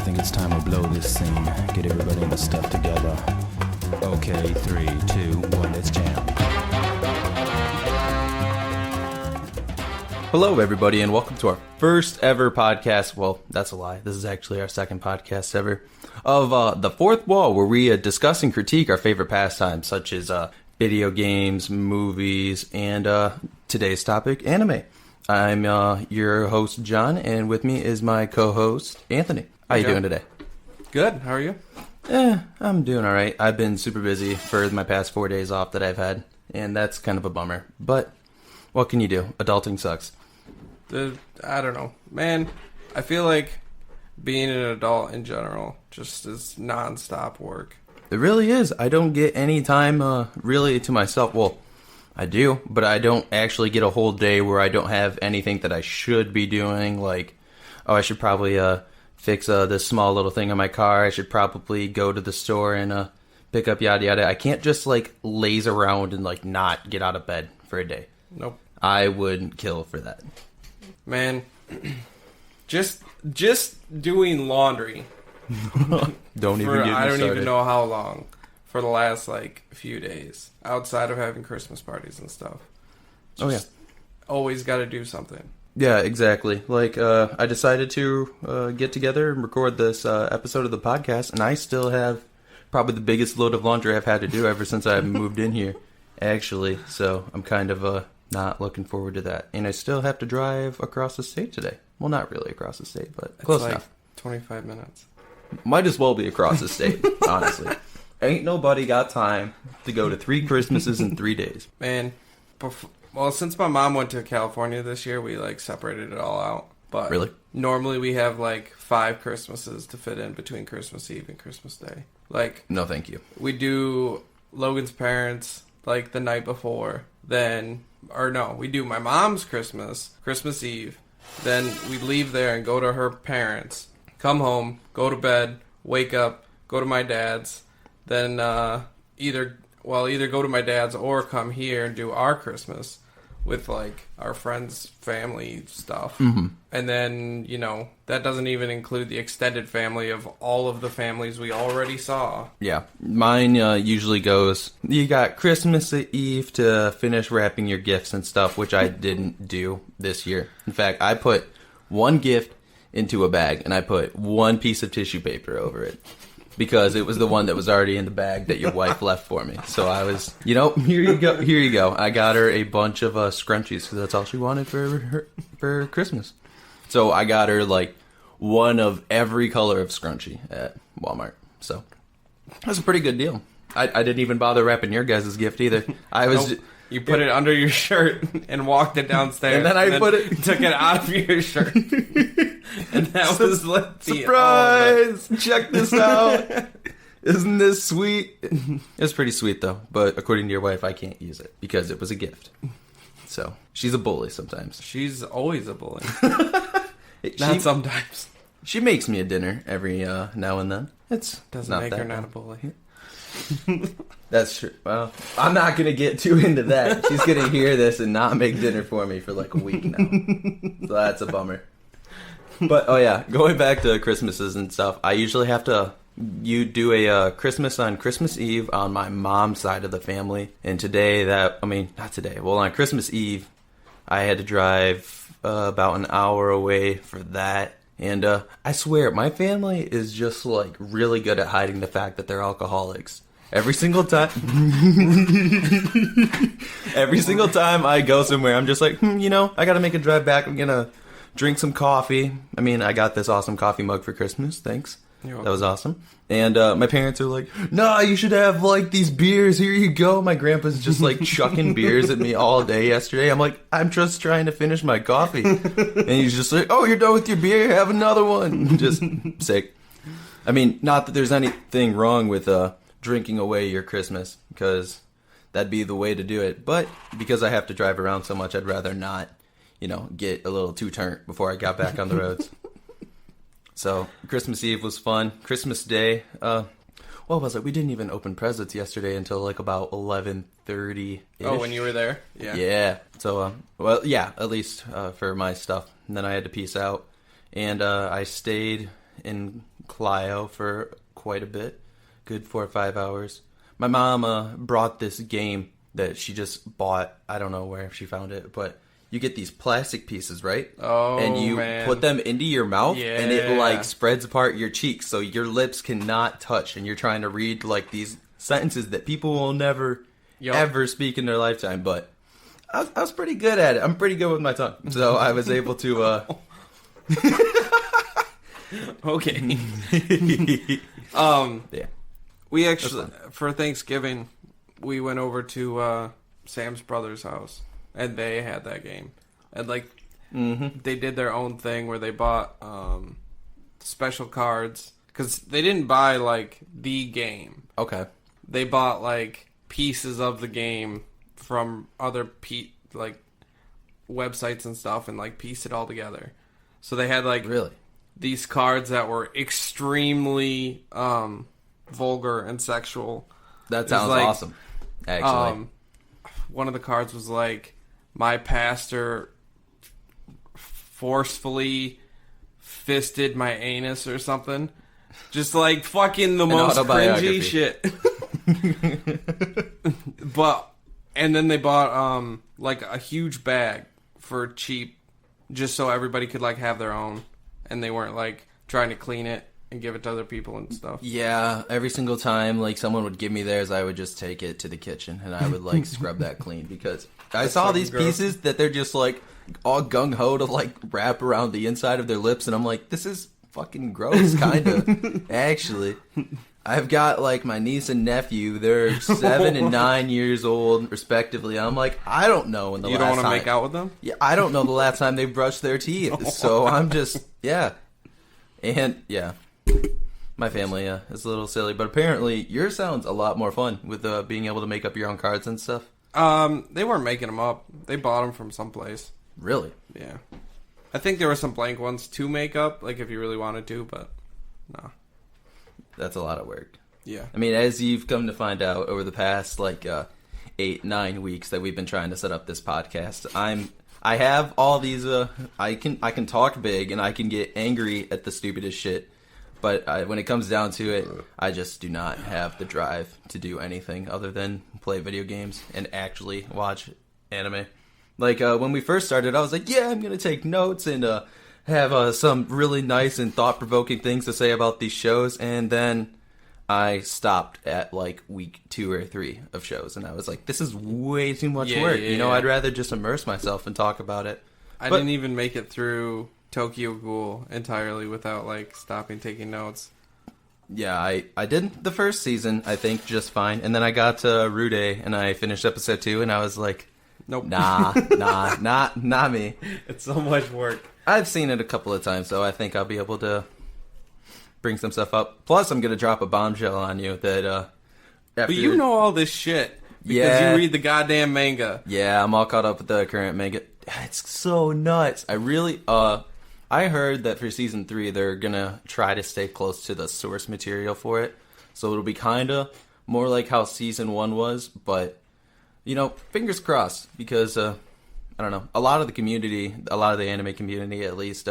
think it's time to blow this scene. Get everybody in the stuff together. Okay, 3, 2, 1, let's jam. Hello, everybody, and welcome to our first ever podcast. Well, that's a lie. This is actually our second podcast ever of The Fourth Wall, where we discuss and critique our favorite pastimes, such as video games, movies, and today's topic, anime. I'm your host, John, and with me is my co-host, Anthony. How you doing today? Good. How are you? I'm doing all right. I've been super busy for my past 4 days off that I've had, and that's kind of a bummer. But what can you do? Adulting sucks. I don't know. Man, I feel like being an adult in general just is nonstop work. It really is. I don't get any time really to myself. Well, I do, but I don't actually get a whole day where I don't have anything that I should be doing. Like, oh, I should probably fix this small little thing on my car. I should probably go to the store and pick up yada yada. I can't just like laze around and like not get out of bed for a day. Nope. I would kill for that. Man, just doing laundry. Don't even get me I don't started. even know how long for the last like few days outside of having Christmas parties and stuff. Just always got to do something. Yeah, exactly. Like, I decided to get together and record this episode of the podcast, and I still have probably the biggest load of laundry I've had to do ever since I moved in here, actually. So I'm kind of not looking forward to that. And I still have to drive across the state today. Well, not really across the state, but close like enough. 25 minutes. Might as well be across the state, honestly. Ain't nobody got time to go to 3 Christmases in 3 days. Man, well, since my mom went to California this year, we like separated it all out. But Really? Normally we have like 5 Christmases to fit in between Christmas Eve and Christmas Day. Like, No, thank you. we do Logan's parents like the night before, we do my mom's Christmas Eve, then we leave there and go to her parents, come home, go to bed, wake up, go to my dad's, then either go to my dad's or come here and do our Christmas with like our friends' family stuff. Mm-hmm. And then, that doesn't even include the extended family of all of the families we already saw. Yeah, mine usually goes, you got Christmas Eve to finish wrapping your gifts and stuff, which I didn't do this year. In fact, I put one gift into a bag, and I put one piece of tissue paper over it, because it was the one that was already in the bag that your wife left for me. So I was, here you go. I got her a bunch of scrunchies, because that's all she wanted for Christmas. So I got her like one of every color of scrunchie at Walmart. So that was a pretty good deal. I didn't even bother wrapping your guys' gift either. I was. Nope. You put it under your shirt and walked it downstairs. And then I took it out of your shirt. And that was like the surprise! Check this out. Isn't this sweet? It's pretty sweet though, but according to your wife, I can't use it because it was a gift. So she's a bully sometimes. She's always a bully. Not sometimes. She makes me a dinner every now and then. It doesn't make her not a bully. That's true. Well, I'm not going to get too into that. She's going to hear this and not make dinner for me for like a week now. So that's a bummer. But, going back to Christmases and stuff, I usually have to do a Christmas on Christmas Eve on my mom's side of the family. And on Christmas Eve, I had to drive about an hour away for that. And I swear, my family is just like really good at hiding the fact that they're alcoholics. Every single time I go somewhere, I'm just like, I gotta make a drive back. I'm gonna drink some coffee. I mean, I got this awesome coffee mug for Christmas. Thanks. That was awesome. And my parents are like, nah, you should have like these beers. Here you go. My grandpa's just like chucking beers at me all day yesterday. I'm like, I'm just trying to finish my coffee. And he's just like, oh, you're done with your beer? Have another one. Just sick. I mean, not that there's anything wrong with drinking away your Christmas, because that'd be the way to do it. But because I have to drive around so much, I'd rather not, get a little too turnt before I got back on the roads. So Christmas Eve was fun. Christmas Day, what was it? We didn't even open presents yesterday until like about 11:30. Oh, when you were there? Yeah. Yeah. So, at least for my stuff. And then I had to peace out. And I stayed in Clio for quite a bit, good 4 or 5 hours. My mom brought this game that she just bought. I don't know where she found it, but you get these plastic pieces, right? Oh, and you man. put them into your mouth, Yeah. and it like spreads apart your cheeks, so your lips cannot touch, and you're trying to read like these sentences that people will never ever speak in their lifetime. But I was pretty good at it. I'm pretty good with my tongue, so I was able to. Okay. Yeah. We actually, for Thanksgiving, we went over to Sam's brother's house, and they had that game. And, like, they did their own thing where they bought special cards. Because they didn't buy, like, the game. Okay. They bought, like, pieces of the game from other, websites and stuff, and, like, pieced it all together. So they had, like... Really? These cards that were extremely vulgar and sexual. That sounds like, awesome, actually. One of the cards was like, my pastor forcefully fisted my anus or something. Just like fucking the most cringy shit. And then they bought like a huge bag for cheap, just so everybody could like have their own. And they weren't, like, trying to clean it and give it to other people and stuff. Yeah, every single time, like, someone would give me theirs, I would just take it to the kitchen, and I would, like, scrub that clean, because I saw these pieces that they're just, like, all gung-ho to, like, wrap around the inside of their lips, and I'm like, this is fucking gross, kind of, actually. I've got, like, my niece and nephew, they're 7 and 9 years old, respectively. I'm like, I don't know when the last time... You don't want to make out with them? Yeah, I don't know the last time they brushed their teeth, so I'm just... Yeah. And, yeah. My family is a little silly, but apparently yours sounds a lot more fun with being able to make up your own cards and stuff. They weren't making them up. They bought them from someplace. Really? Yeah. I think there were some blank ones to make up, like if you really wanted to, but no. That's a lot of work. Yeah. I mean, as you've come to find out over the past, like, 8-9 weeks that we've been trying to set up this podcast, I have all these, I can talk big and I can get angry at the stupidest shit, but when it comes down to it, I just do not have the drive to do anything other than play video games and actually watch anime. Like, when we first started, I was like, yeah, I'm gonna take notes and, have, some really nice and thought-provoking things to say about these shows, and then I stopped at, like, week 2 or 3 of shows, and I was like, this is way too much work. You know, I'd rather just immerse myself and talk about it. I didn't even make it through Tokyo Ghoul entirely without, like, stopping taking notes. Yeah, I did the first season, I think, just fine, and then I got to Rude, and I finished episode 2, and I was like, nope. Nah, not me. It's so much work. I've seen it a couple of times, so I think I'll be able to bring some stuff up. Plus, I'm going to drop a bombshell on you that, But you know all this shit because you read the goddamn manga. Yeah, I'm all caught up with the current manga. It's so nuts. I really, I heard that for season 3, they're going to try to stay close to the source material for it. So it'll be kind of more like how season 1 was, but, you know, fingers crossed, because, I don't know, a lot of the community, a lot of the anime community at least,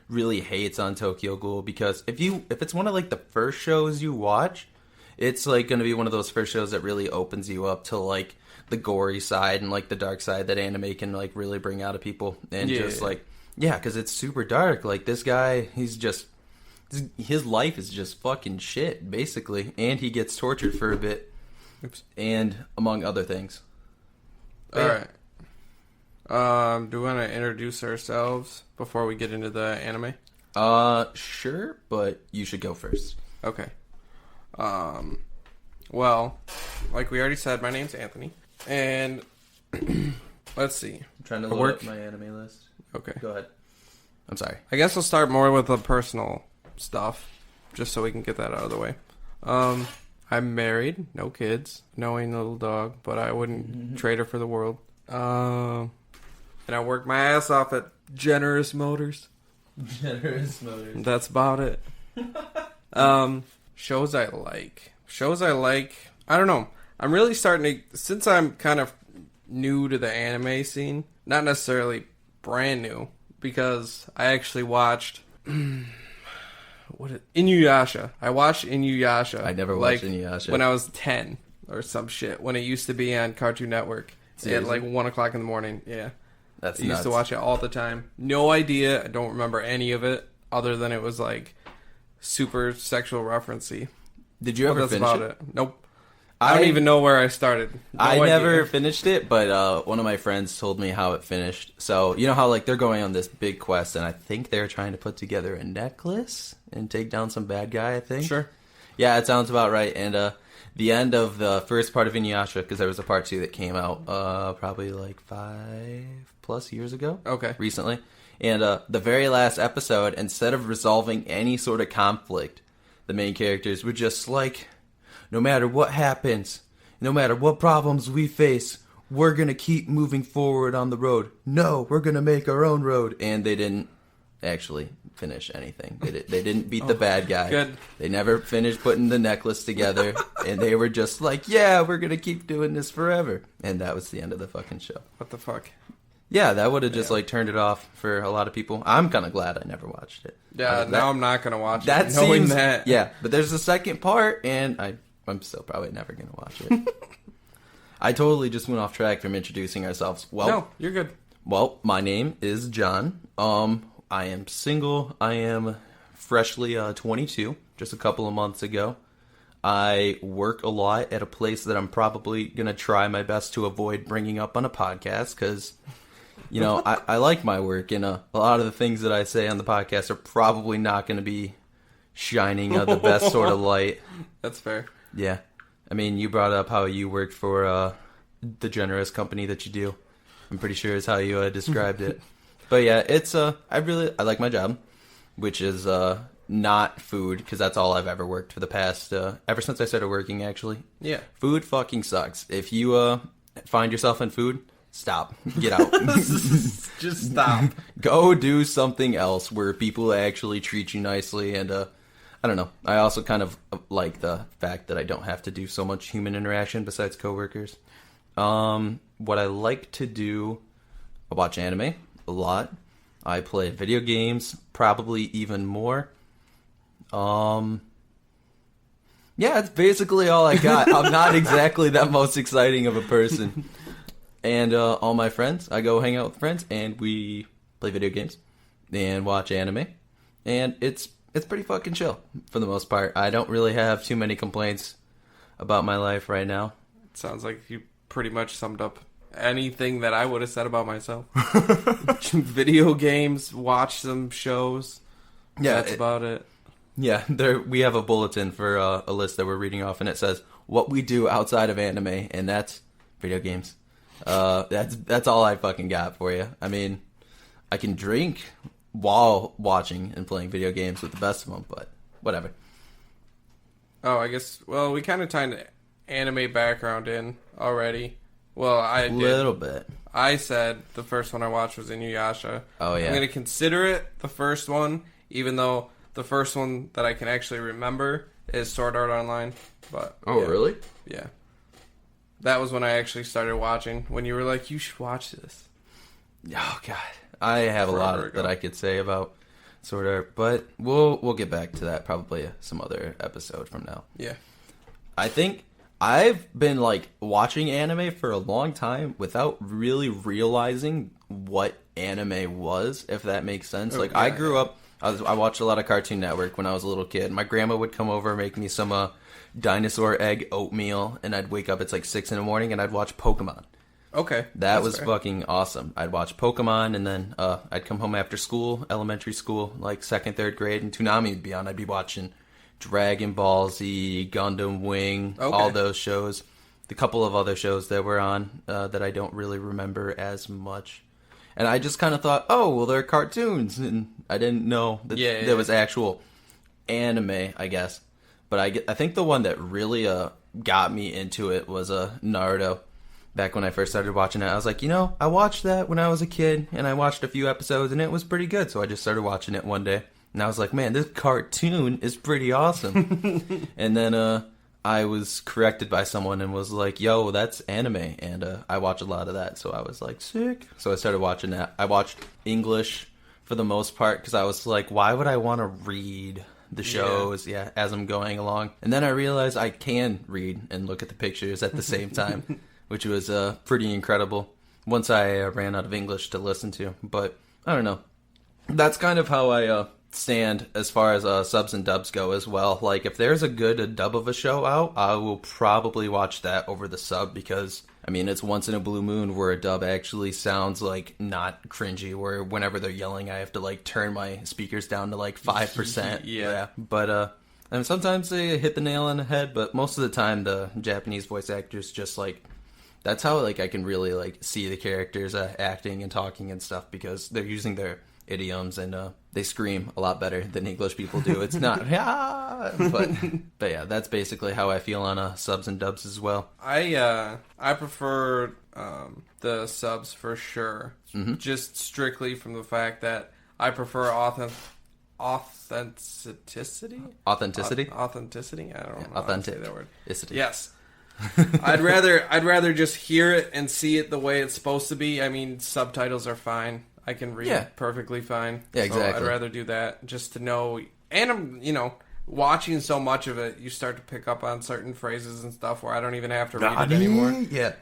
really hates on Tokyo Ghoul, because if it's one of like the first shows you watch, it's like going to be one of those first shows that really opens you up to like the gory side and like the dark side that anime can like really bring out of people, and because it's super dark. Like this guy, his life is just fucking shit basically, and he gets tortured for a bit. Oops. And among other things. All right. Do we want to introduce ourselves before we get into the anime? Sure, but you should go first. Okay. Well, like we already said, my name's Anthony, and let's see. I'm trying to load up my anime list. Okay. Go ahead. I'm sorry. I guess we'll start more with the personal stuff, just so we can get that out of the way. I'm married, no kids, knowing little dog, but I wouldn't trade her for the world. And I work my ass off at Generous Motors. Generous Motors. That's about it. Shows I like. I don't know. I'm really starting to, since I'm kind of new to the anime scene, not necessarily brand new, because I actually watched, Inuyasha. I watched Inuyasha. I never watched Inuyasha. When I was 10 or some shit. When it used to be on Cartoon Network. At like 1 o'clock in the morning. Yeah. That's I nuts. used to watch it all the time. No idea. I don't remember any of it other than it was like super sexual referencey. Did you ever finish it? Nope. I don't even know where I started. I never finished it, but one of my friends told me how it finished. So, you know how like they're going on this big quest, and I think they're trying to put together a necklace and take down some bad guy, I think. Sure. Yeah, it sounds about right. And the end of the first part of Inuyasha, because there was a part 2 that came out probably like 5+ years ago. Okay. Recently. And the very last episode, instead of resolving any sort of conflict, the main characters were just like, no matter what happens, no matter what problems we face, we're going to keep moving forward on the road. No, we're going to make our own road. And they didn't actually finish anything. They didn't beat the bad guy. Good. They never finished putting the necklace together. And they were just like, yeah, we're going to keep doing this forever. And that was the end of the fucking show. What the fuck? Yeah, that would have just like turned it off for a lot of people. I'm kind of glad I never watched it. Yeah, now I'm not going to watch that it. Knowing seems, that. Yeah, but there's a second part, and I'm still probably never going to watch it. I totally just went off track from introducing ourselves. Well, no, you're good. Well, my name is John. I am single. I am freshly 22, just a couple of months ago. I work a lot at a place that I'm probably going to try my best to avoid bringing up on a podcast because, you know, I like my work, and a lot of the things that I say on the podcast are probably not going to be shining the best sort of light. That's fair. Yeah. I mean, you brought up how you worked for the generous company that you do. I'm pretty sure is how you described it. But yeah, it's I like my job, which is not food, because that's all I've ever worked for the past ever since I started working, actually. Yeah. Food fucking sucks. If you find yourself in food, stop. Get out. Just stop. Go do something else where people actually treat you nicely. And I don't know. I also kind of like the fact that I don't have to do so much human interaction besides coworkers. What I like to do, I watch anime a lot. I play video games, probably even more. Yeah, that's basically all I got. I'm not exactly that most exciting of a person. And all my friends, I go hang out with friends, and we play video games and watch anime. And it's pretty fucking chill for the most part. I don't really have too many complaints about my life right now. It sounds like you pretty much summed up anything that I would have said about myself. Video games, watch some shows. Yeah, that's about it. Yeah, we have a bulletin for a list that we're reading off, and it says what we do outside of anime, and that's video games. That's all I fucking got for you. I mean, I can drink while watching and playing video games with the best of them, but whatever. Oh, I guess, well, we kind of tied anime background in already. Well, I did. A little bit. I said the first one I watched was Inuyasha. Oh, yeah. I'm going to consider it the first one, even though the first one that I can actually remember is Sword Art Online. But Oh, yeah. really? Yeah. That was when I actually started watching, when you were like, you should watch this. Oh, God. I have a lot ago. that I could say about Sword Art, but we'll get back to that probably some other episode from now. Yeah. I think I've been like watching anime for a long time without really realizing what anime was, if that makes sense. Oh, Like yeah. I grew up, I watched a lot of Cartoon Network when I was a little kid. My grandma would come over and make me some dinosaur egg oatmeal, and I'd wake up, it's like 6 in the morning, and I'd watch Pokemon. Okay. That that's was fair. fucking awesome. I'd watch Pokemon, and then I'd come home after school, elementary school, like 2nd, 3rd grade, and Toonami would be on. I'd be watching Dragon Ball Z, Gundam Wing, Okay. all those shows. The couple of other shows that were on that I don't really remember as much. And I just kind of thought, oh, well, they're cartoons. And I didn't know that there was actual anime, I guess. But I think the one that really got me into it was Naruto. Back when I first started watching it, I was like, I watched that when I was a kid, and I watched a few episodes, and it was pretty good. So I just started watching it one day, and I was like, man, this cartoon is pretty awesome. And then I was corrected by someone and was like, yo, that's anime. And I watch a lot of that, so I was like, sick. So I started watching that. I watched English for the most part, because I was like, why would I want to read the shows, as I'm going along. And then I realized I can read and look at the pictures at the same time, which was pretty incredible once I ran out of English to listen to. But I don't know. That's kind of how I stand as far as subs and dubs go as well. Like, if there's a good dub of a show out, I will probably watch that over the sub because, I mean, it's once in a blue moon where a dub actually sounds, like, not cringy, where whenever they're yelling, I have to, like, turn my speakers down to, like, 5%. Yeah. But, and sometimes they hit the nail on the head, but most of the time the Japanese voice actors just, like, that's how, like, I can really, like, see the characters acting and talking and stuff because they're using their idioms and they scream a lot better than English people do. It's not, but yeah, that's basically how I feel on subs and dubs as well. I prefer the subs for sure, just strictly from the fact that I prefer authenticity. Authenticity. Authenticity. I don't know how to say that word. Yes. I'd rather just hear it and see it the way it's supposed to be. I mean, subtitles are fine. I can read it perfectly fine. Yeah, exactly. So I'd rather do that just to know. And I'm, watching so much of it, you start to pick up on certain phrases and stuff where I don't even have to read it anymore. Yeah.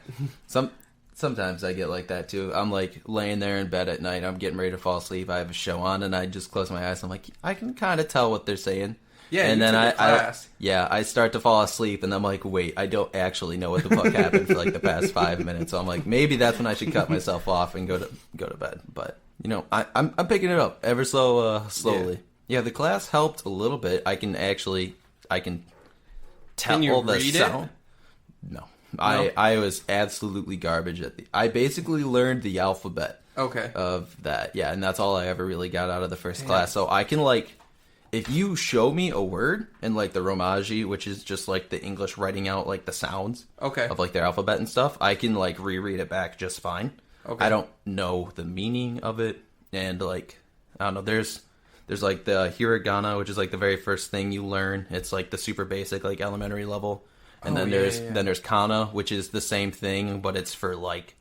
Sometimes I get like that too. I'm like laying there in bed at night. I'm getting ready to fall asleep. I have a show on and I just close my eyes. I'm like, I can kind of tell what they're saying. Yeah, and then I start to fall asleep, and I'm like, wait, I don't actually know what the fuck happened for like the past 5 minutes. So I'm like, maybe that's when I should cut myself off and go to bed. But I'm picking it up ever so slowly. Yeah, the class helped a little bit. I can tell can you the read sound. It? No, I was absolutely garbage at I basically learned the alphabet. Okay. Of that, yeah, and that's all I ever really got out of the first class. So I can like. If you show me a word in, like, the romaji, which is just, like, the English writing out, like, the sounds of, like, their alphabet and stuff, I can, like, reread it back just fine. Okay. I don't know the meaning of it, and, like, I don't know, there's like, the hiragana, which is, like, the very first thing you learn. It's, like, the super basic, like, elementary level. And then there's kana, which is the same thing, but it's for, like,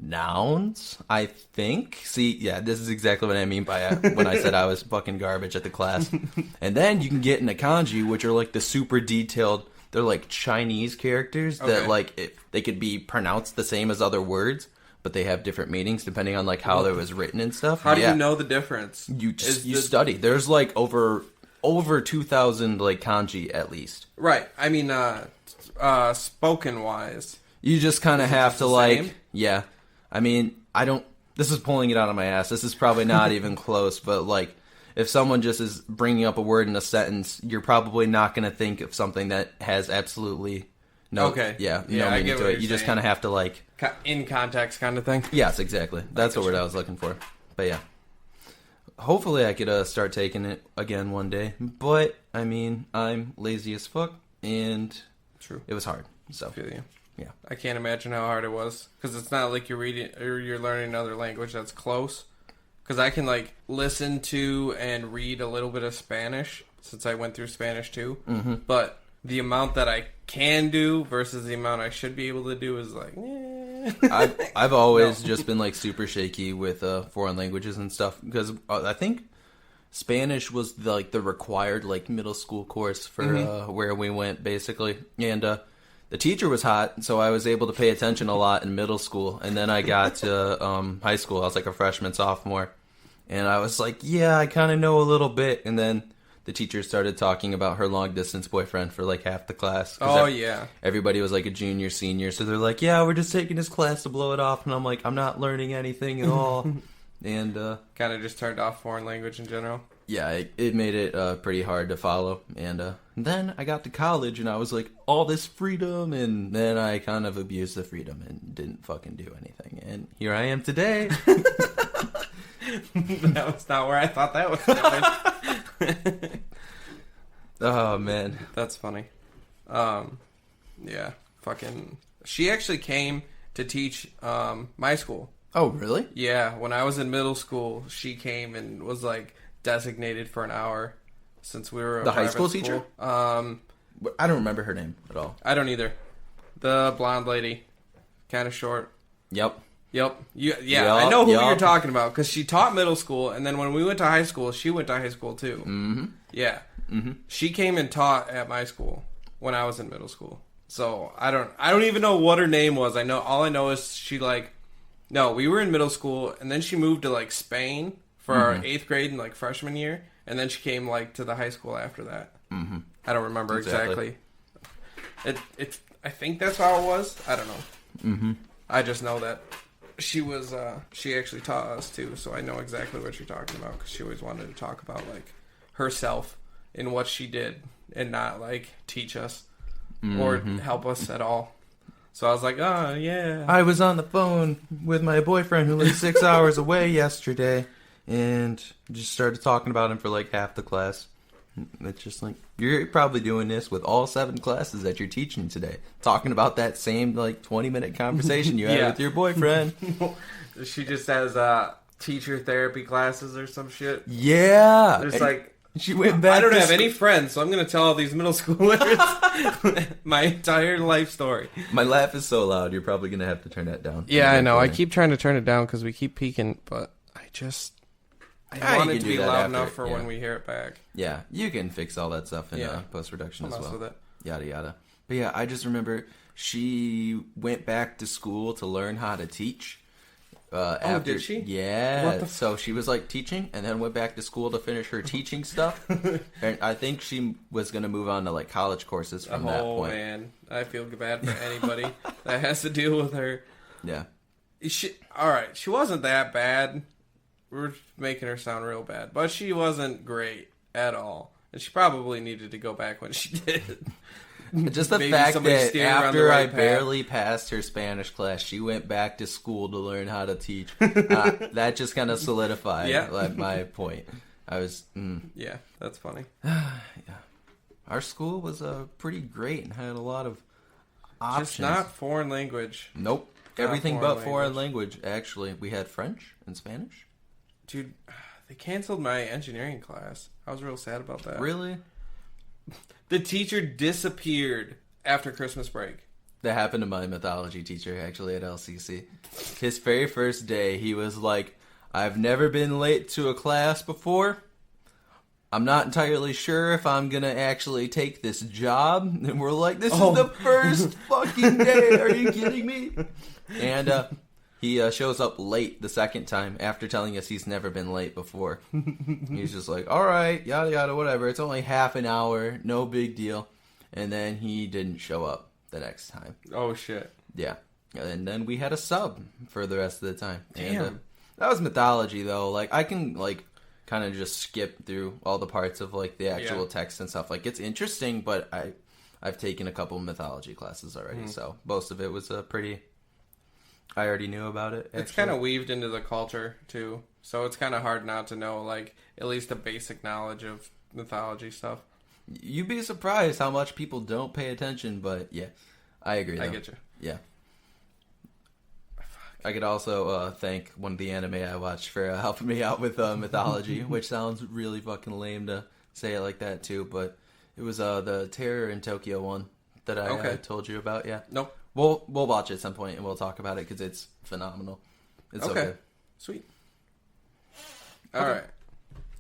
nouns, I think. See, yeah, this is exactly what I mean by when I said I was fucking garbage at the class. And then you can get into kanji, which are like the super detailed. They're like Chinese characters that like they could be pronounced the same as other words, but they have different meanings depending on like how it was written and stuff. How do you know the difference? You study. There's like over 2,000 like kanji at least. Right. I mean, spoken wise, you just kind of have to like same? Yeah. I mean, this is pulling it out of my ass. This is probably not even close, but, like, if someone just is bringing up a word in a sentence, you're probably not going to think of something that has absolutely no meaning to it. You just kind of have to, like... in context kind of thing? Yes, exactly. That's the word I was looking for. But, yeah. Hopefully I could start taking it again one day. But, I mean, I'm lazy as fuck, and it was hard. So, I feel you. Yeah, I can't imagine how hard it was because it's not like you're reading or you're learning another language that's close. Because I can like listen to and read a little bit of Spanish since I went through Spanish too. Mm-hmm. But the amount that I can do versus the amount I should be able to do is like. I've always just been like super shaky with foreign languages and stuff because I think Spanish was the required like middle school course for where we went basically, and. The teacher was hot, so I was able to pay attention a lot in middle school. And then I got to high school. I was like a freshman, sophomore. And I was like, yeah, I kind of know a little bit. And then the teacher started talking about her long-distance boyfriend for like half the class. Oh, yeah. Everybody was like a junior, senior. So they're like, yeah, we're just taking his class to blow it off. And I'm like, I'm not learning anything at all. And kind of just turned off foreign language in general. Yeah, it made it pretty hard to follow. And then I got to college and I was like, all this freedom. And then I kind of abused the freedom and didn't fucking do anything. And here I am today. That was not where I thought that was going. Oh, man. That's funny. Yeah, fucking... She actually came to teach my school. Oh, really? Yeah, when I was in middle school, she came and was like designated for an hour since we were the high school teacher. I don't remember her name at all. I don't either. The blonde lady, kind of short. Yep. I know who you're talking about because she taught middle school, and then when we went to high school, she went to high school too. Mm-hmm. Yeah. She came and taught at my school when I was in middle school. So I don't even know what her name was. All I know is she we were in middle school, and then she moved to like Spain for our 8th grade and like freshman year, and then she came like to the high school after that. Mm-hmm. I don't remember exactly. I think that's how it was. I don't know. Mm-hmm. I just know that she was. She actually taught us too, so I know exactly what you're talking about because she always wanted to talk about like herself and what she did, and not like teach us or help us at all. So I was like, oh yeah. I was on the phone with my boyfriend who lived 6 hours away yesterday, and just started talking about him for like half the class. It's just like, you're probably doing this with all 7 classes that you're teaching today. Talking about that same, like, 20-minute conversation you had with your boyfriend. She just has teacher therapy classes or some shit. Yeah. There's like... She went back I don't have any friends, so I'm going to tell all these middle schoolers my entire life story. My laugh is so loud, you're probably going to have to turn that down. Yeah, I know. I keep trying to turn it down because we keep peeking, but I want it to be loud enough for when we hear it back. Yeah, you can fix all that stuff in post-production as well. With it. Yada, yada. But yeah, I just remember she went back to school to learn how to teach. After, did she? Yeah. So she was like teaching and then went back to school to finish her teaching stuff. And I think she was going to move on to like college courses from that point. Oh, man. I feel bad for anybody that has to deal with her. Yeah. Alright, she wasn't that bad. We're making her sound real bad. But she wasn't great at all. And she probably needed to go back when she did. Just the fact that after I barely passed her Spanish class, she went back to school to learn how to teach. That just kind of solidified my point. I was... Yeah, that's funny. Yeah. Our school was pretty great and had a lot of options. Just not foreign language. Nope. Everything but foreign language, actually. We had French and Spanish. Dude, they canceled my engineering class. I was real sad about that. Really? The teacher disappeared after Christmas break. That happened to my mythology teacher, actually, at LCC. His very first day, he was like, I've never been late to a class before. I'm not entirely sure if I'm going to actually take this job. And we're like, this is the first fucking day. Are you kidding me? And he shows up late the second time after telling us he's never been late before. He's just like, all right, yada, yada, whatever. It's only half an hour. No big deal. And then he didn't show up the next time. Oh, shit. Yeah. And then we had a sub for the rest of the time. Damn. And, that was mythology, though. Like, I can, like, kind of just skip through all the parts of, like, the actual text and stuff. Like, it's interesting, but I've taken a couple mythology classes already. So most of it was pretty... I already knew about it. Actually. It's kind of weaved into the culture, too. So it's kind of hard not to know, like, at least a basic knowledge of mythology stuff. You'd be surprised how much people don't pay attention, but yeah, I agree, though. I get you. Yeah. I could also thank one of the anime I watched for helping me out with mythology, which sounds really fucking lame to say it like that, too, but it was the Terror in Tokyo one that I told you about, yeah. Nope. We'll watch it at some point and we'll talk about it because it's phenomenal. It's okay. Sweet. All right.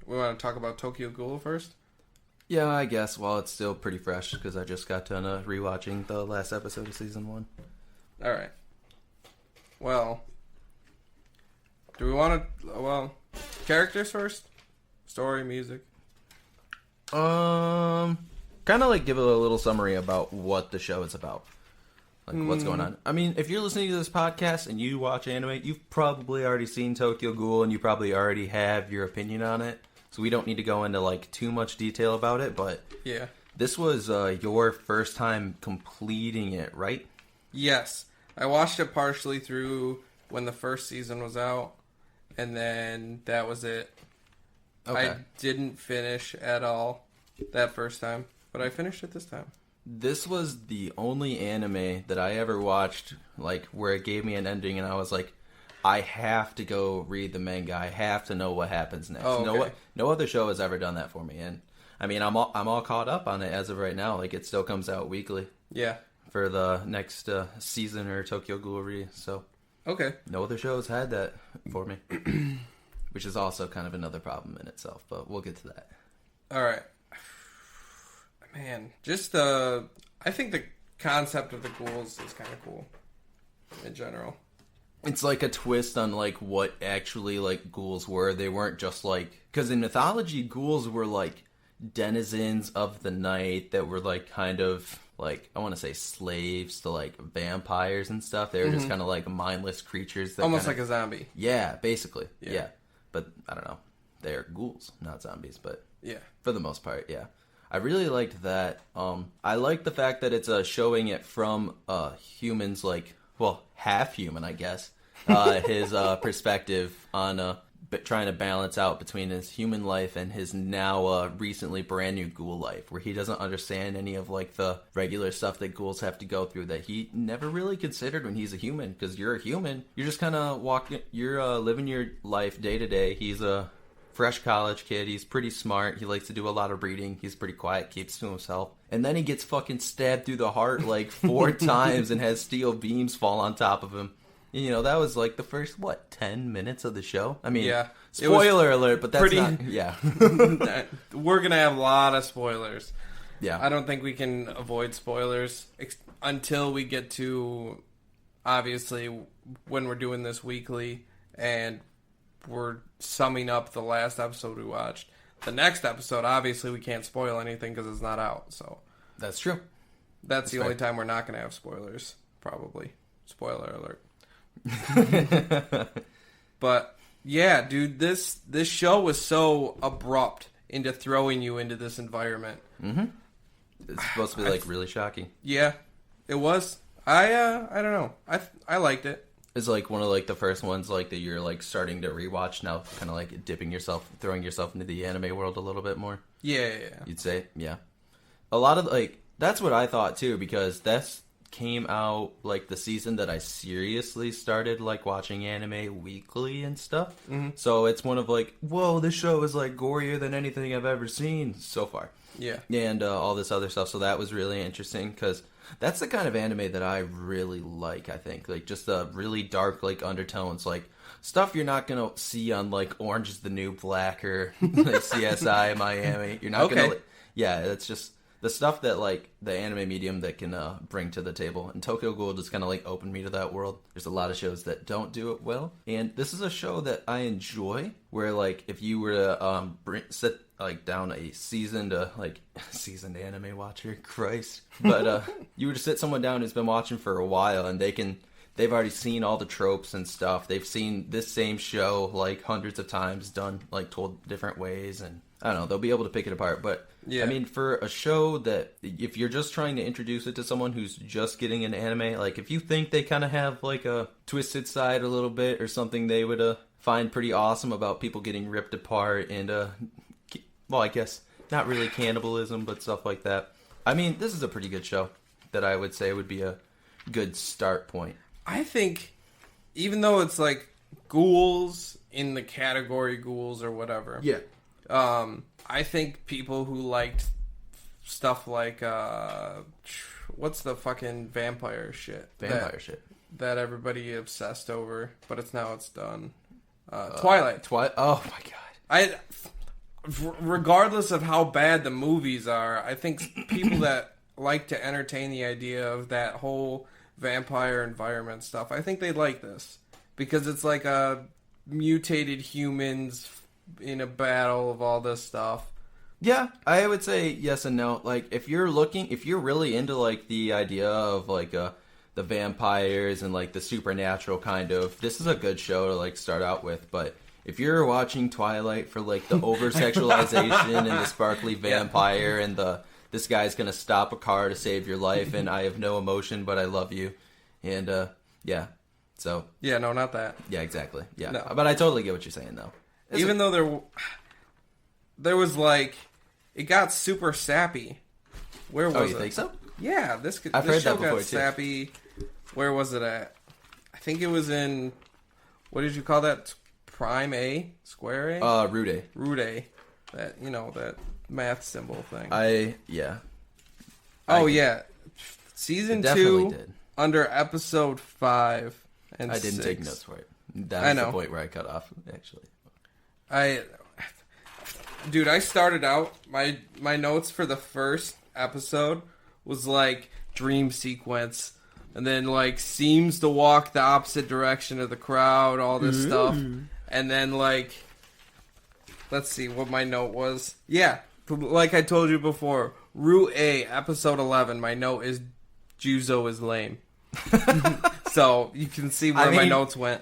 We want to talk about Tokyo Ghoul first? Yeah, I guess. Well, it's still pretty fresh because I just got done rewatching the last episode of season 1. All right. Well, do we want to... characters first? Story, music? Kind of like give it a little summary about what the show is about. Like, what's going on? I mean, if you're listening to this podcast and you watch anime, you've probably already seen Tokyo Ghoul and you probably already have your opinion on it. So we don't need to go into, like, too much detail about it, but... Yeah. This was your first time completing it, right? Yes. I watched it partially through when the first season was out, and then that was it. Okay. I didn't finish at all that first time, but I finished it this time. This was the only anime that I ever watched, like, where it gave me an ending and I was like, I have to go read the manga. I have to know what happens next. Oh, okay. No other show has ever done that for me. And I mean, I'm all caught up on it as of right now. Like, it still comes out weekly. Yeah. For the next season or Tokyo Ghoul. So. Okay. No other shows had that for me. Which is also kind of another problem in itself, but we'll get to that. All right. Man, just I think the concept of the ghouls is kind of cool in general. It's like a twist on like what actually like ghouls were. They weren't just like, because in mythology, ghouls were like denizens of the night that were like kind of like, I want to say slaves to like vampires and stuff. They were just kind of like mindless creatures that almost kinda, like a zombie. Yeah, basically. Yeah. But I don't know. They're ghouls, not zombies, but yeah, for the most part, yeah. I really liked that. I like the fact that it's showing it from humans, like, well, half human, I guess. His perspective on trying to balance out between his human life and his now recently brand new ghoul life, where he doesn't understand any of like the regular stuff that ghouls have to go through that he never really considered when he's a human. Because you're a human, you're just kind of you're living your life day to day. He's a fresh college kid. He's pretty smart. He likes to do a lot of reading. He's pretty quiet, keeps to himself. And then he gets fucking stabbed through the heart like 4 times and has steel beams fall on top of him. You know, that was like the first, 10 minutes of the show? I mean, yeah, spoiler alert, but that's not, yeah. We're going to have a lot of spoilers. Yeah. I don't think we can avoid spoilers until we get to, obviously, when we're doing this weekly and we're summing up the last episode we watched. The next episode, obviously, we can't spoil anything because it's not out. So That's true. That's the only time we're not going to have spoilers, probably. Spoiler alert. But yeah, dude, this show was so abrupt into throwing you into this environment. Mm-hmm. It's supposed to be like really shocking. Yeah, it was. I don't know. I liked it. It's like one of like the first ones like that you're like starting to rewatch now, kind of like throwing yourself into the anime world a little bit more. Yeah. You'd say, yeah. A lot of like that's what I thought too, because that's came out like the season that I seriously started like watching anime weekly and stuff. Mm-hmm. So it's one of like, whoa, this show is like gorier than anything I've ever seen so far. Yeah. And all this other stuff. So that was really interesting because that's the kind of anime that I really like, I think. Like just the really dark like undertones, like stuff you're not going to see on like Orange is the New Black or like, CSI Miami. You're not going to yeah, it's just the stuff that, like, the anime medium that can bring to the table. And Tokyo Ghoul just kind of, like, opened me to that world. There's a lot of shows that don't do it well. And this is a show that I enjoy, where, like, if you were to sit, like, down a seasoned anime watcher, Christ. But you were to sit someone down who's been watching for a while, and they've already seen all the tropes and stuff. They've seen this same show, like, hundreds of times, done, like, told different ways, and I don't know, they'll be able to pick it apart. But yeah. I mean, for a show that, if you're just trying to introduce it to someone who's just getting into anime, like, if you think they kind of have, like, a twisted side a little bit, or something they would find pretty awesome about people getting ripped apart, and, well, I guess, not really cannibalism, but stuff like that. I mean, this is a pretty good show that I would say would be a good start point. I think, even though it's, like, ghouls in the category ghouls or whatever. Yeah. I think people who liked stuff like, what's the fucking vampire shit? That everybody obsessed over, but it's done. Twilight. Oh my god. Regardless of how bad the movies are, I think people that like to entertain the idea of that whole vampire environment stuff, I think they'd like this. Because it's like a mutated humans in a battle of all this stuff. Yeah, I would say yes and no. Like, if you're really into, like, the idea of, like, the vampires and, like, the supernatural kind of, this is a good show to, like, start out with. But if you're watching Twilight for, like, the over-sexualization and the sparkly vampire and this guy's gonna stop a car to save your life and I have no emotion but I love you. And, yeah. So. Yeah, no, not that. Yeah, exactly. Yeah. No. But I totally get what you're saying, though. Even though there was, like, it got super sappy. Where was it? Oh, you think so? Yeah, this heard show that before, got sappy. Where was it at? I think it was in, what did you call that? Prime A? Square A? Root A. Root A. That, that math symbol thing. Yeah. Oh, yeah. Season 2, under episode 5 and 6. I didn't take notes for it. That was the point where I cut off, actually. Dude, I started out, my notes for the first episode was like dream sequence, and then like seems to walk the opposite direction of the crowd, all this stuff, and then like, let's see what my note was. Yeah, like I told you before, Route A, episode 11. My note is Juzo is lame. So you can see where my notes went.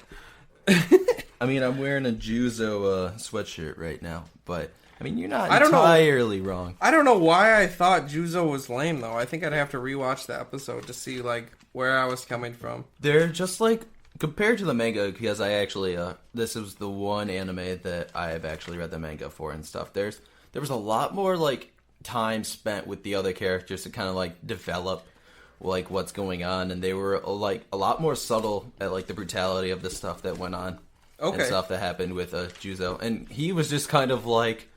I mean, I'm wearing a Juzo sweatshirt right now, but I mean, you're not entirely wrong. I don't know why I thought Juzo was lame, though. I think I'd have to rewatch the episode to see, like, where I was coming from. They're just, like, compared to the manga, because I actually, this is the one anime that I have actually read the manga for and stuff. There was a lot more, like, time spent with the other characters to kind of, like, develop, like, what's going on, and they were, like, a lot more subtle at, like, the brutality of the stuff that went on. Okay. And stuff that happened with Juzo. And he was just kind of like,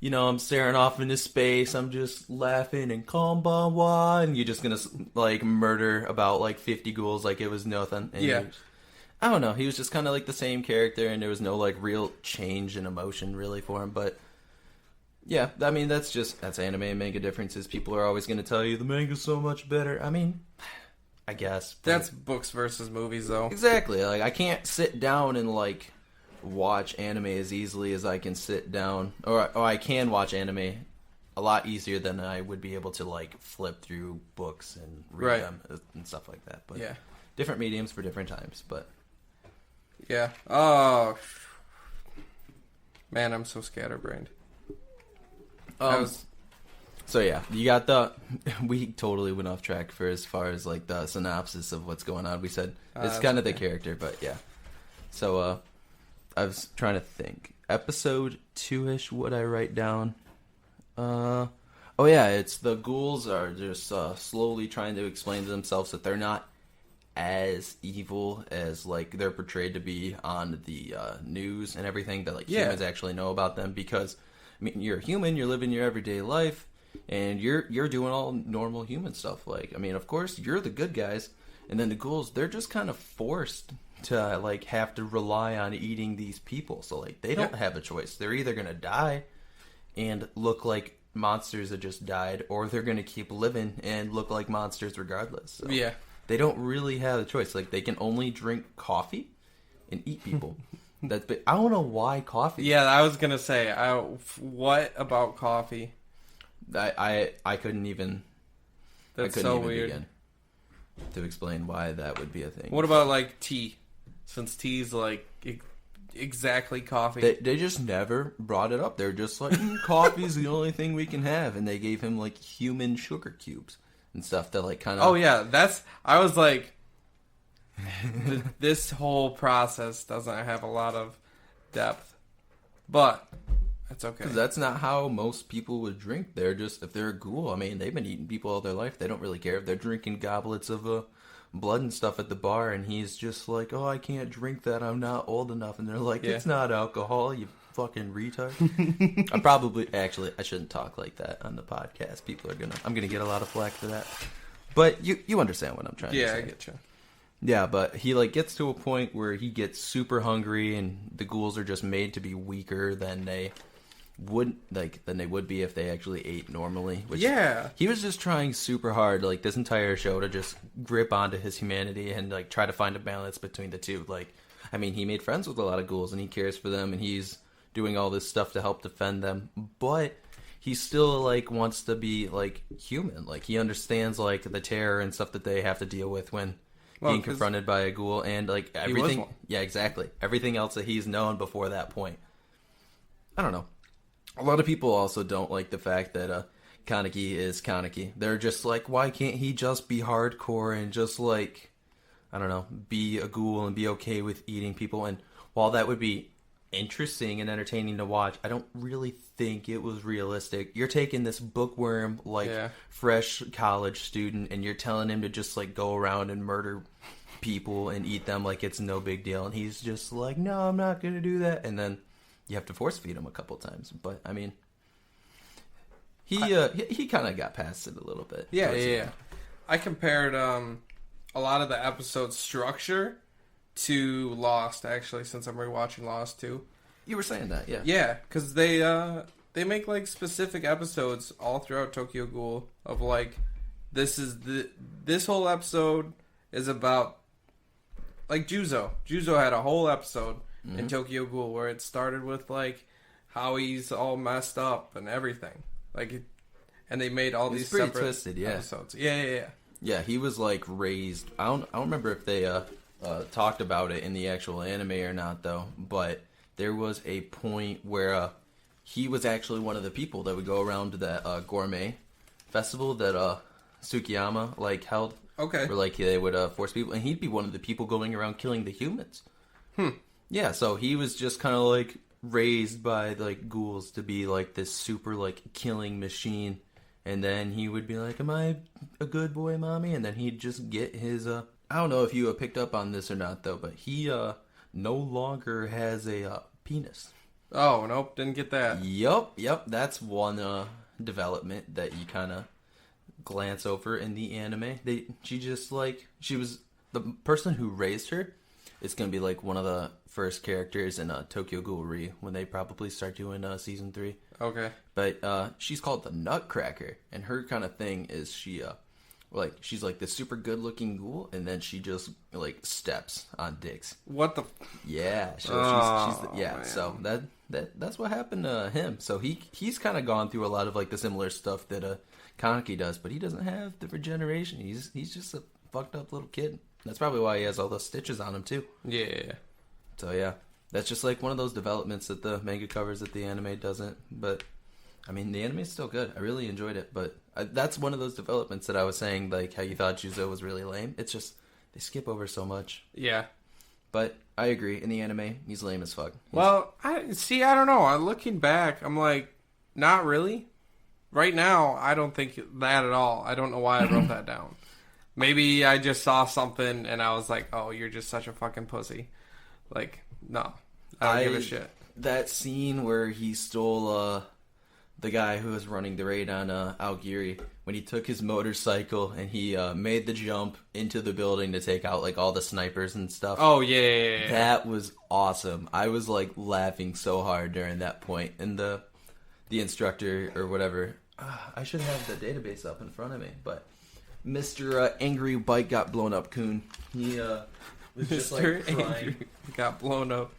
you know, I'm staring off into space, I'm just laughing and konbanwa, and you're just gonna, like, murder about, like, 50 ghouls like it was nothing. And yeah. I don't know, he was just kind of, like, the same character, and there was no, like, real change in emotion, really, for him, but... Yeah, I mean, that's anime and manga differences. People are always gonna tell you, the manga's so much better. I mean... I guess. That's books versus movies, though. Exactly. Like, I can't sit down and, like, watch anime as easily as I can sit down. Or I can watch anime a lot easier than I would be able to, like, flip through books and read them and stuff like that. But different mediums for different times, but... Yeah. Oh. Man, I'm so scatterbrained. So yeah, you got the... We totally went off track for as far as, like, the synopsis of what's going on. We said it's kind of the character, but yeah. So, I was trying to think. Episode 2-ish, what I write down? Oh yeah, it's the ghouls are just slowly trying to explain to themselves that they're not as evil as, like, they're portrayed to be on the news and everything, that, like, humans actually know about them, because, I mean, you're a human, you're living your everyday life, and you're doing all normal human stuff. Like, I mean, of course, you're the good guys, and then the ghouls, they're just kind of forced to, like, have to rely on eating these people. So, like, they don't have a choice. They're either going to die and look like monsters that just died, or they're going to keep living and look like monsters regardless. So they don't really have a choice. Like, they can only drink coffee and eat people. I don't know why coffee. Yeah, I was going to say, what about coffee? I couldn't even. That's so weird. Begin to explain why that would be a thing. What about, like, tea? Since tea's like exactly coffee. They just never brought it up. They're just like, coffee's the only thing we can have, and they gave him, like, human sugar cubes and stuff that, like, kind of. Oh yeah, I was like, this whole process doesn't have a lot of depth, but. That's okay. Because that's not how most people would drink. They're just, if they're a ghoul, I mean, they've been eating people all their life. They don't really care if they're drinking goblets of blood and stuff at the bar, and he's just like, oh, I can't drink that. I'm not old enough. And they're like, it's not alcohol, you fucking retard. I shouldn't talk like that on the podcast. I'm going to get a lot of flack for that. But you understand what I'm trying to say. Yeah, I get you. Yeah, but he, like, gets to a point where he gets super hungry, and the ghouls are just made to be weaker than they would be if they actually ate normally. Which he was just trying super hard, like, this entire show, to just grip onto his humanity and, like, try to find a balance between the two. Like, I mean, he made friends with a lot of ghouls, and he cares for them, and he's doing all this stuff to help defend them, but he still, like, wants to be, like, human. Like, he understands, like, the terror and stuff that they have to deal with when being confronted by a ghoul, and, like, everything. Yeah, exactly. Everything else that he's known before that point. I don't know. A lot of people also don't like the fact that Kaneki is Kaneki. They're just like, why can't he just be hardcore and just, like, I don't know, be a ghoul and be okay with eating people? And while that would be interesting and entertaining to watch, I don't really think it was realistic. You're taking this bookworm, like, fresh college student, and you're telling him to just, like, go around and murder people and eat them like it's no big deal. And he's just like, no, I'm not going to do that. And then you have to force feed him a couple times. But, I mean, he kind of got past it a little bit. Yeah. I compared a lot of the episode structure to Lost, actually, since I'm rewatching Lost too. You were saying that, yeah. Yeah, because they they make like specific episodes all throughout Tokyo Ghoul of like this whole episode is about like Juzo. Juzo had a whole episode in Tokyo Ghoul where it started with like how he's all messed up and everything. And they made all these pretty separate twisted, yeah. episodes. Yeah. Yeah, he was like raised. I don't remember if they talked about it in the actual anime or not though. But there was a point where he was actually one of the people that would go around to that gourmet festival that Tsukiyama like held. Okay. Where like they would force people, and he'd be one of the people going around killing the humans. Yeah, so he was just kind of like raised by like ghouls to be like this super like killing machine, and then he would be like, "Am I a good boy, mommy?" And then he'd just get his I don't know if you picked up on this or not though, but he no longer has a penis. Oh nope, didn't get that. Yep, that's one development that you kind of glance over in the anime. She was the person who raised her. It's gonna be like one of the first characters in Tokyo Ghoul Re when they probably start doing season 3. Okay. But she's called the Nutcracker, and her kind of thing is she's like this super good looking ghoul, and then she just like steps on dicks. What the? Yeah. So man. So that's what happened to him. So he's kind of gone through a lot of like the similar stuff that Kaneki does, but he doesn't have the regeneration. He's just a fucked up little kid. That's probably why he has all those stitches on him too. Yeah. So yeah, that's just like one of those developments that the manga covers that the anime doesn't. But I mean, the anime is still good. I really enjoyed it, but that's one of those developments that I was saying, like how you thought Juzo was really lame. It's just they skip over so much. Yeah. But I agree. In the anime, he's lame as fuck. I don't know. Looking back, I'm like, not really. Right now, I don't think that at all. I don't know why I wrote that down. Maybe I just saw something and I was like, oh, you're just such a fucking pussy. Like, no. I don't give a shit. That scene where he stole the guy who was running the raid on Aogiri, when he took his motorcycle and he made the jump into the building to take out like all the snipers and stuff. Oh, yeah. That was awesome. I was like laughing so hard during that point. And the instructor or whatever, I should have the database up in front of me, but Mr. Angry Bike got blown up Coon. He was just like crying. Got blown up.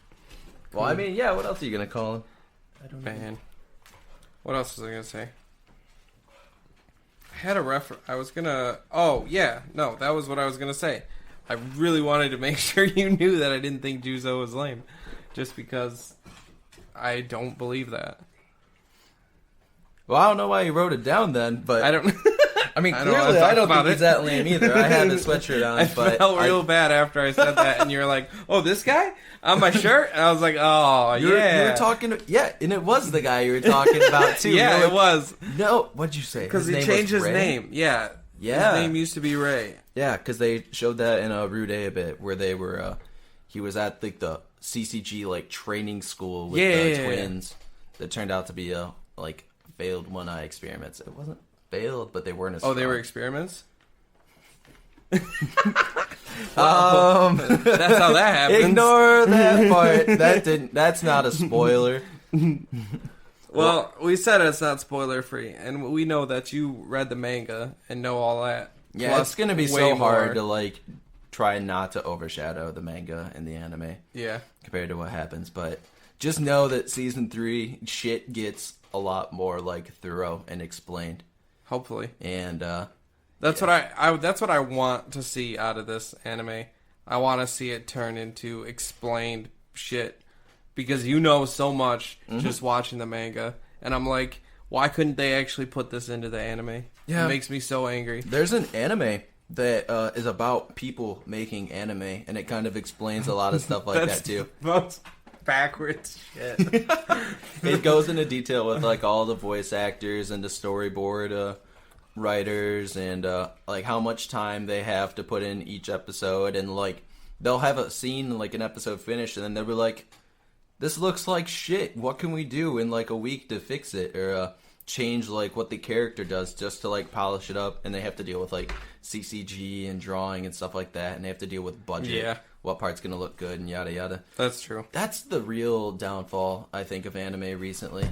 Well, I mean, yeah, what else are you going to call him? I don't know. What else was I going to say? I had a reference. I was going to... Oh, yeah. No, that was what I was going to say. I really wanted to make sure you knew that I didn't think Juzo was lame. Just because I don't believe that. Well, I don't know why you wrote it down then, but... I don't... I mean, clearly, I don't think he's that lame either. I had his sweatshirt on, I felt real bad after I said that, and you were like, "Oh, this guy on my shirt," and I was like, "Oh, you were talking, and it was the guy you were talking about too." Yeah, it was. No, what'd you say? Because he changed his name. Yeah, his name used to be Ray. Yeah, because they showed that in a Rude a bit where they were. He was at like the CCG like training school with the twins. That turned out to be a like failed one-eye experiments. It wasn't failed, but they weren't as strong. They were experiments? That's how that happens. Ignore that part. That's not a spoiler. Well, we said it's not spoiler free, and we know that you read the manga and know all that. Yeah, Plus, it's gonna be so hard to like try not to overshadow the manga and the anime. Yeah. Compared to what happens, but just know that season 3 shit gets a lot more like thorough and explained. Hopefully. And that's what I want to see out of this anime. I want to see it turn into explained shit because you know so much just watching the manga, and I'm like, why couldn't they actually put this into the anime? Yeah. It makes me so angry. There's an anime that is about people making anime, and it kind of explains a lot of stuff like that too. Most backwards shit. It goes into detail with like all the voice actors and the storyboard writers and like how much time they have to put in each episode, and like they'll have a scene like an episode finished and then they'll be like, this looks like shit, what can we do in like a week to fix it, or change like what the character does just to like polish it up, and they have to deal with like CCG and drawing and stuff like that, and they have to deal with budget, what part's gonna look good and yada yada. That's true. That's the real downfall I think of anime recently.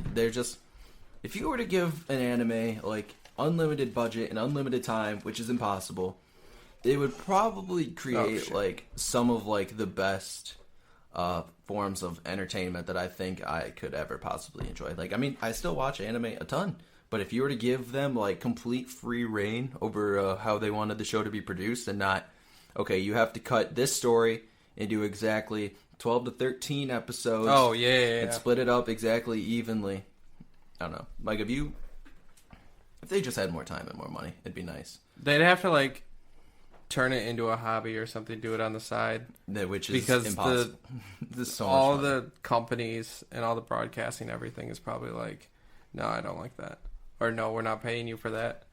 if you were to give an anime like unlimited budget and unlimited time, which is impossible, it would probably create like some of like the best forms of entertainment that I think I could ever possibly enjoy. Like, I mean, I still watch anime a ton, but if you were to give them like complete free reign over how they wanted the show to be produced and not, okay, you have to cut this story into exactly 12 to 13 episodes. Oh, yeah. And split it up exactly evenly. I don't know. Like, if they just had more time and more money, it'd be nice. They'd have to, like, turn it into a hobby or something, do it on the side. Which is because impossible. There's so all much money. the companies and all the broadcasting, everything is probably like, no, I don't like that. Or no, we're not paying you for that.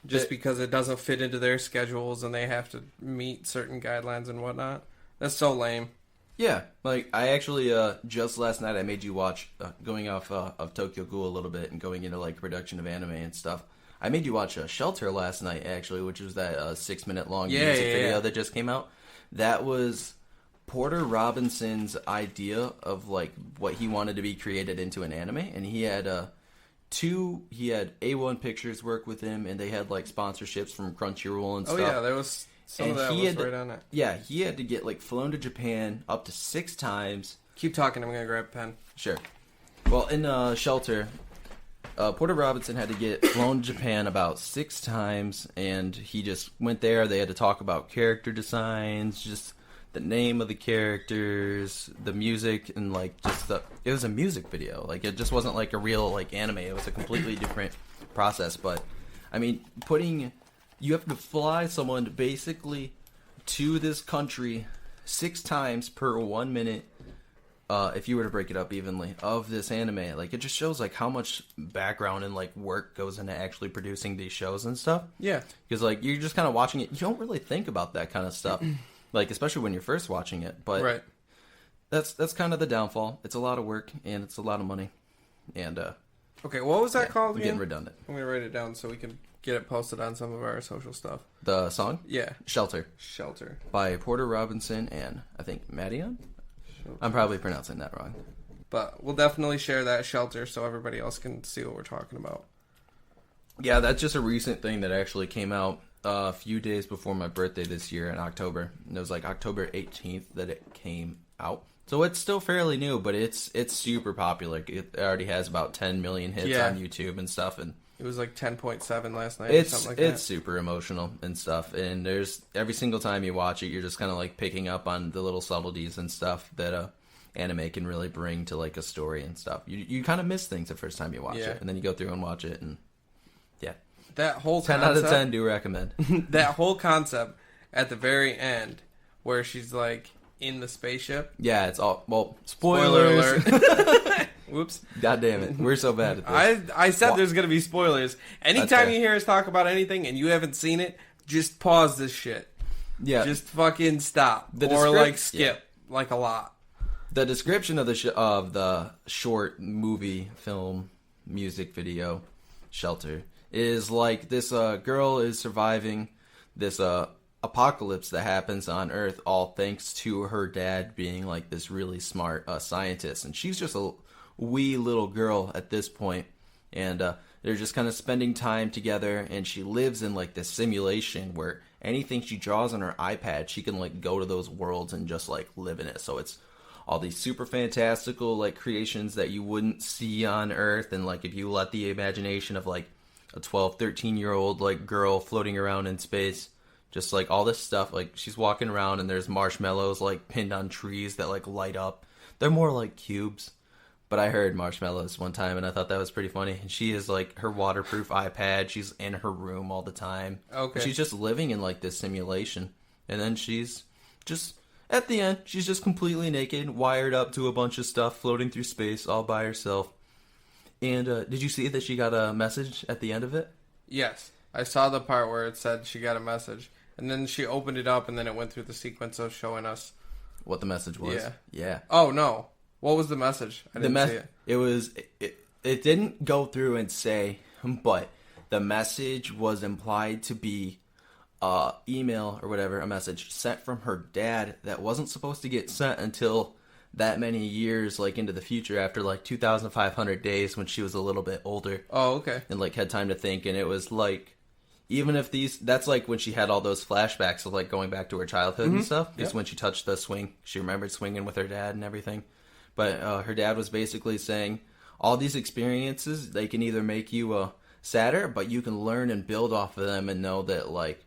Just because it doesn't fit into their schedules and they have to meet certain guidelines and whatnot. That's so lame. Yeah, like, I actually, just last night I made you watch, going off of Tokyo Ghoul a little bit and going into, like, production of anime and stuff. I made you watch Shelter last night, actually, which was that 6-minute long music video that just came out. That was Porter Robinson's idea of, like, what he wanted to be created into an anime, and he had A1 Pictures work with him, and they had, like, sponsorships from Crunchyroll and stuff. Oh, yeah, there was... Some of that was right on it. Yeah, he had to get, like, flown to Japan up to 6 times. Keep talking, I'm going to grab a pen. Sure. Well, in Shelter, Porter Robinson had to get flown to Japan about 6 times, and he just went there. They had to talk about character designs, just the name of the characters, the music, and, like, just it was a music video. Like, it just wasn't, like, a real, like, anime. It was a completely different process. But, I mean, you have to fly someone basically to this country 6 times per 1 minute, if you were to break it up evenly, of this anime. Like, it just shows, like, how much background and, like, work goes into actually producing these shows and stuff. Yeah. Because, like, you're just kind of watching it. You don't really think about that kind of stuff. Like, especially when you're first watching it. But right. That's kind of the downfall. It's a lot of work, and it's a lot of money. And, okay, what was that called I'm again? getting redundant. I'm going to write it down so we can get it posted on some of our social stuff. The song? Yeah. Shelter. By Porter Robinson and, I think, Madion? I'm probably pronouncing that wrong. But we'll definitely share that Shelter so everybody else can see what we're talking about. Yeah, that's just a recent thing that actually came out a few days before my birthday this year in October. It was like October 18th that it came out. So it's still fairly new, but it's super popular. It already has about 10 million hits on YouTube and stuff, and it was like 10.7 last night or something like that. It's super emotional and stuff, and there's every single time you watch it, you're just kind of like picking up on the little subtleties and stuff that anime can really bring to like a story and stuff. You kind of miss things the first time you watch it, and then you go through and watch it, and yeah. That whole 10 concept, out of 10 do recommend. That whole concept at the very end where she's like in the spaceship. Yeah, it's all, well, spoiler alert. Whoops. God damn it. We're so bad at this. I said there's going to be spoilers. Anytime you hear us talk about anything and you haven't seen it, just pause this shit. Yeah. Just fucking stop. Or like skip. Like a lot. The description of the short movie, film, music video, Shelter, is like this girl is surviving this apocalypse that happens on Earth, all thanks to her dad being like this really smart scientist, and she's just a wee little girl at this point, and they're just kind of spending time together, and she lives in like this simulation where anything she draws on her iPad, she can like go to those worlds and just like live in it. So it's all these super fantastical like creations that you wouldn't see on Earth, and like if you let the imagination of like a 12-13-year-old like girl floating around in space, just like all this stuff, like she's walking around and there's marshmallows like pinned on trees that like light up. They're more like cubes, but I heard marshmallows one time and I thought that was pretty funny. And she is like her waterproof iPad, she's in her room all the time. Okay. She's just living in like this simulation, and then she's just at the end, she's just completely naked, wired up to a bunch of stuff, floating through space all by herself. And did you see that she got a message at the end of it? Yes. I saw the part where it said she got a message. And then she opened it up and then it went through the sequence of showing us what the message was. Yeah. Oh, no. What was the message? I didn't see it. It didn't go through and say, but the message was implied to be email or whatever, a message sent from her dad that wasn't supposed to get sent until that many years like into the future after like 2,500 days when she was a little bit older. Oh, okay. And like had time to think, and it was like, even if that's like when she had all those flashbacks of like going back to her childhood and stuff. Because when she touched the swing, she remembered swinging with her dad and everything. But her dad was basically saying, all these experiences, they can either make you sadder, but you can learn and build off of them and know that like,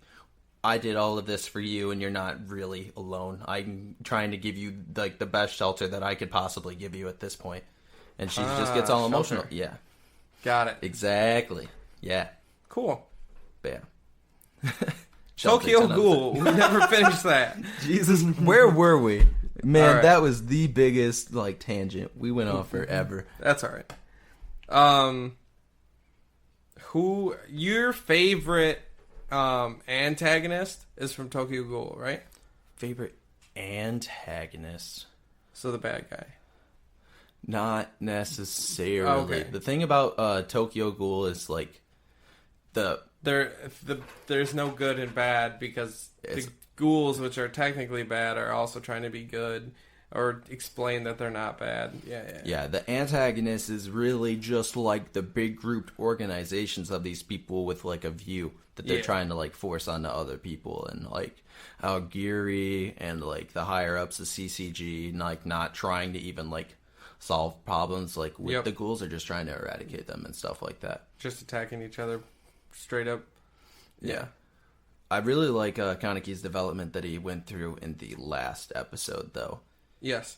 I did all of this for you, and you're not really alone. I'm trying to give you like the best shelter that I could possibly give you at this point. And she just gets all emotional. Shelter. Yeah, Got it. exactly. Yeah, Cool. bam. Tokyo Ghoul. We never finished that. Jesus, where were we? Man, All right. that was the biggest like tangent. We went on forever. That's all right. Who your favorite antagonist is from Tokyo Ghoul, right? Favorite antagonist? So the bad guy. Not necessarily. Okay. The thing about Tokyo Ghoul is like There's no good and bad because the ghouls, which are technically bad, are also trying to be good or explain that they're not bad. Yeah, the antagonist is really just like the big grouped organizations of these people with like a view that they're trying to like force onto other people, and like Aogiri and like the higher ups of CCG, and like not trying to even like solve problems like with the ghouls, are just trying to eradicate them and stuff like that. Just attacking each other straight up. Yeah. I really like Kaneki's development that he went through in the last episode, though. Yes.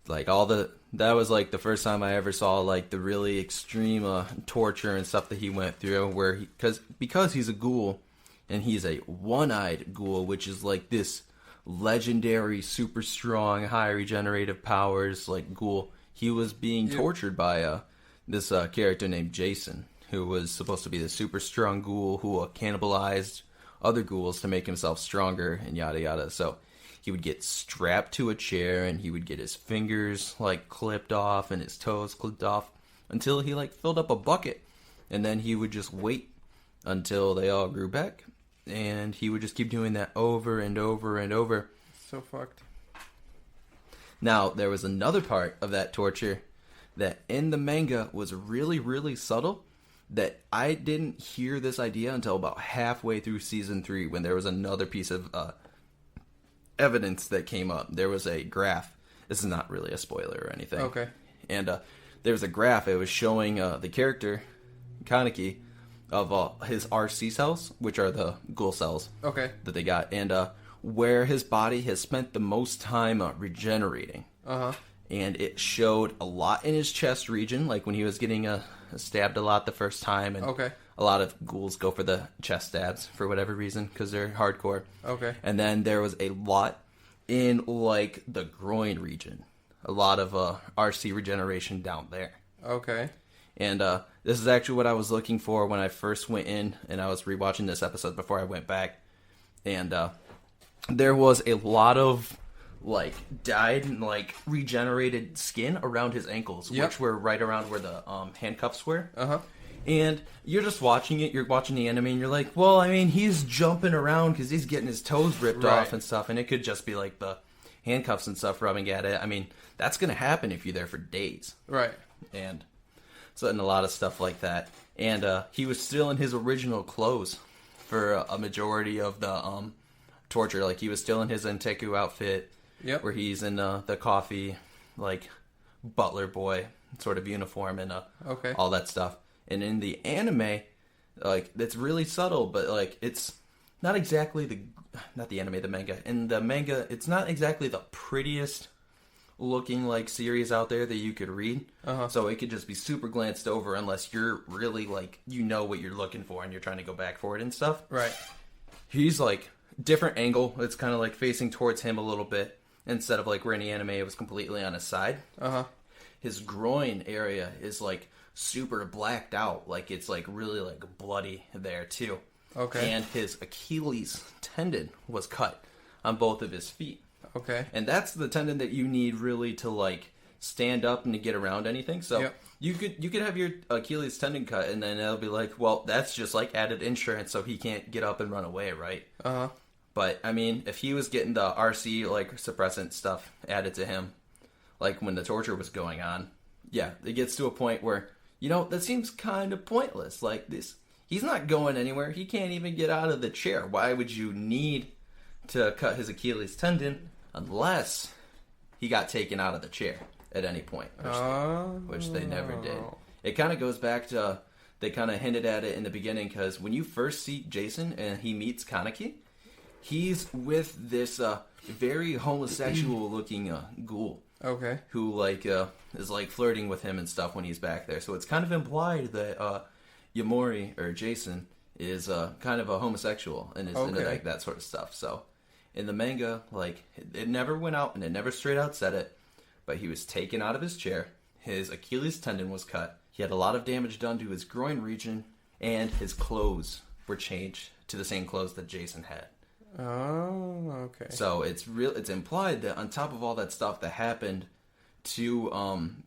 Like that was like the first time I ever saw like the really extreme torture and stuff that he went through, where because he's a ghoul, and he's a one-eyed ghoul, which is like this legendary, super strong, high regenerative powers like ghoul. He was being tortured by this character named Jason, who was supposed to be the super strong ghoul who cannibalized other ghouls to make himself stronger and yada yada. So he would get strapped to a chair, and he would get his fingers like clipped off and his toes clipped off until he like filled up a bucket, and then he would just wait until they all grew back, and he would just keep doing that over and over and over. So fucked. Now, there was another part of that torture that in the manga was really, really subtle, that I didn't hear this idea until about halfway through season 3, when there was another piece of evidence that came up. There was a graph. This is not really a spoiler or anything. Okay. And there was a graph. It was showing the character, Kaneki, of his RC cells, which are the ghoul cells Okay. that they got, and where his body has spent the most time regenerating. Uh-huh. And it showed a lot in his chest region, like when he was getting stabbed a lot the first time. And a lot of ghouls go for the chest stabs for whatever reason, because they're hardcore. Okay. And then there was a lot in like the groin region. A lot of RC regeneration down there. Okay. And this is actually what I was looking for when I first went in, and I was rewatching this episode before I went back. And there was a lot of like dyed and like regenerated skin around his ankles, which were right around where the handcuffs were. Uh-huh. And you're just watching it, you're watching the anime, and you're like, well, I mean, he's jumping around because he's getting his toes ripped off and stuff, and it could just be like the handcuffs and stuff rubbing at it. I mean, that's going to happen if you're there for days. Right. And so, and a lot of stuff like that. And he was still in his original clothes for a majority of the torture. Like, he was still in his Enteku outfit, where he's in the coffee, like, butler boy sort of uniform and all that stuff. And in the anime, like, it's really subtle, but, like, it's not exactly not the anime, the manga. In the manga, it's not exactly the prettiest looking, like, series out there that you could read. So it could just be super glanced over unless you're really, like, you know what you're looking for and you're trying to go back for it and stuff. Right. He's, like, different angle. It's kind of, like, facing towards him a little bit instead of, like, where in the anime it was completely on his side. His groin area is, like, super blacked out. Like, it's, like, really, like, bloody there, too. Okay. And his Achilles tendon was cut on both of his feet. Okay. And that's the tendon that you need really to, like, stand up and to get around anything. So you could have your Achilles tendon cut, and then it'll be like, well, that's just, like, added insurance so he can't get up and run away, right? But, I mean, if he was getting the RC, like, suppressant stuff added to him, like when the torture was going on, yeah, it gets to a point where, that seems kind of pointless. Like this, he's not going anywhere. He can't even get out of the chair. Why would you need to cut his Achilles tendon unless he got taken out of the chair at any point, which they never did. It kind of goes back to, they kind of hinted at it in the beginning, because when you first see Jason and he meets Kaneki, he's with this very homosexual looking ghoul. Okay. Who is flirting with him and stuff when he's back there. So it's kind of implied that Yamori or Jason is kind of a homosexual and is into that sort of stuff. So in the manga, it never went out and it never straight out said it, but he was taken out of his chair. His Achilles tendon was cut. He had a lot of damage done to his groin region, and his clothes were changed to the same clothes that Jason had. Oh, okay. So it's implied that on top of all that stuff that happened to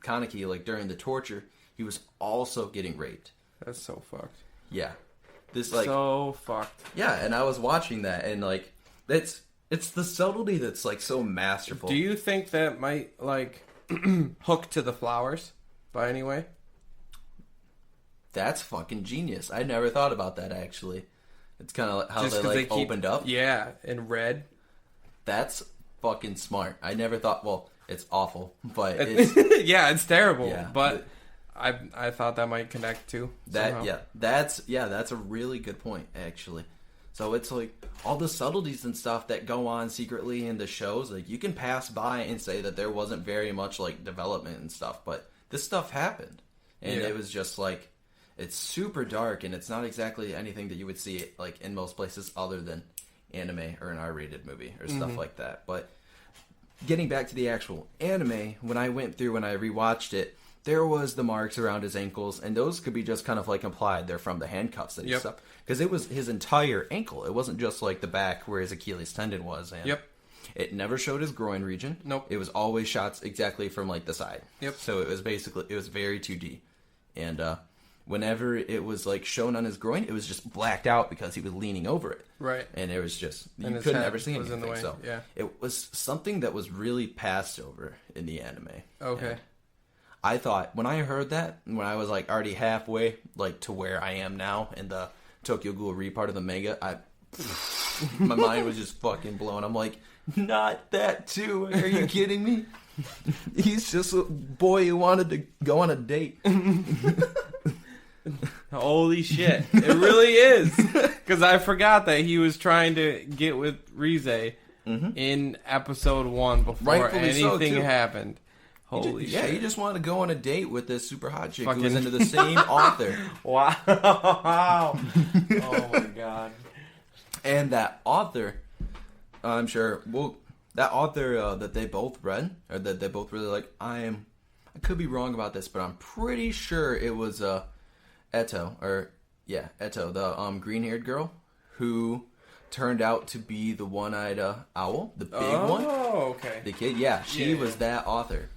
Kaneki, during the torture, he was also getting raped. That's so fucked. Yeah. So fucked. Yeah, and I was watching that, and it's the subtlety that's so masterful. Do you think that might hook to the flowers by any way? That's fucking genius. I never thought about that, actually. It's kind of how they opened up. Yeah, in red. That's fucking smart. I never thought, well, it's awful, but it's... yeah, it's terrible, yeah, but I thought that might connect too. That's a really good point, actually. So it's all the subtleties and stuff that go on secretly in the shows, you can pass by and say that there wasn't very much development and stuff, but this stuff happened. And it was just it's super dark, and it's not exactly anything that you would see in most places other than anime or an R-rated movie or stuff like that. But getting back to the actual anime, when I went through and I rewatched it, there was the marks around his ankles, and those could be just kind of implied they're from the handcuffs that he stuck. Because it was his entire ankle. It wasn't just the back where his Achilles tendon was. And it never showed his groin region. Nope. It was always shots exactly from the side. Yep. So it was very 2D. And whenever it was shown on his groin, it was just blacked out because he was leaning over it. Right. And it was just, you and couldn't ever see anything. In the way. So it was something that was really passed over in the anime. Okay. And I thought, when I heard that, when I was already halfway to where I am now in the Tokyo Ghoul re-part of the manga, my mind was just fucking blown. I'm not that too. Are you kidding me? He's just a boy who wanted to go on a date. Holy shit. It really is. Because I forgot that he was trying to get with Rize in episode 1 before Rightfully anything so, happened. Holy shit. Yeah, he just wanted to go on a date with this super hot chick who was into the same author. Wow. Oh my god. And that author, I'm sure, that author that they both read, or that they both really like, I could be wrong about this, but I'm pretty sure it was Eto, the green-haired girl, who turned out to be the one-eyed owl, the big one. Oh, okay. The kid, she was that author.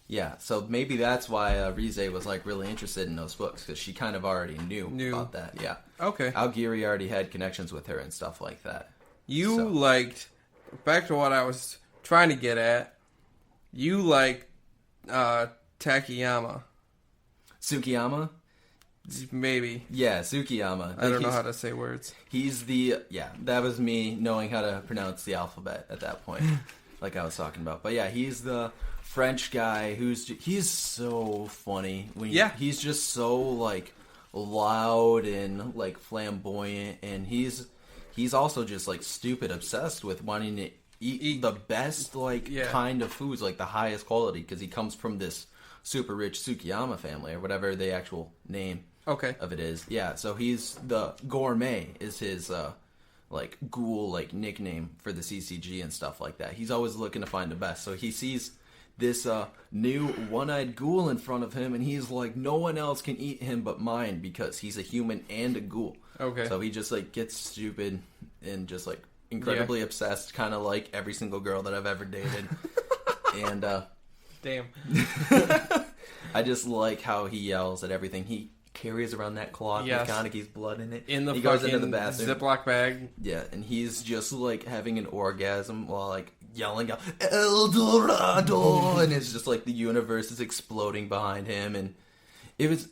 Yeah, so maybe that's why Rize was really interested in those books, because she kind of already knew about that. Yeah. Okay. Aogiri already had connections with her and stuff like that. You liked, back to what I was trying to get at, you liked Takayama. Tsukiyama? Maybe. Yeah, Tsukiyama. I don't know how to say words. He's that was me knowing how to pronounce the alphabet at that point, like I was talking about. But yeah, he's the French guy he's so funny. He's just so loud and flamboyant, and he's also just stupid obsessed with wanting to eat the best kind of foods, the highest quality, because he comes from this super rich Tsukiyama family, or whatever the actual name of it is. Yeah, so he's the gourmet is his ghoul nickname for the CCG and stuff like that. He's always looking to find the best. So he sees this new one-eyed ghoul in front of him, and he's no one else can eat him but mine, because he's a human and a ghoul. Okay. So he just gets stupid and just incredibly obsessed, kind of like every single girl that I've ever dated. And damn. I just like how he yells at everything. He carries around that cloth with Kaneki's blood in it. In the he goes into the bathroom. Ziploc bag. Yeah, and he's just having an orgasm while yelling out El Dorado, and it's just like the universe is exploding behind him, and it was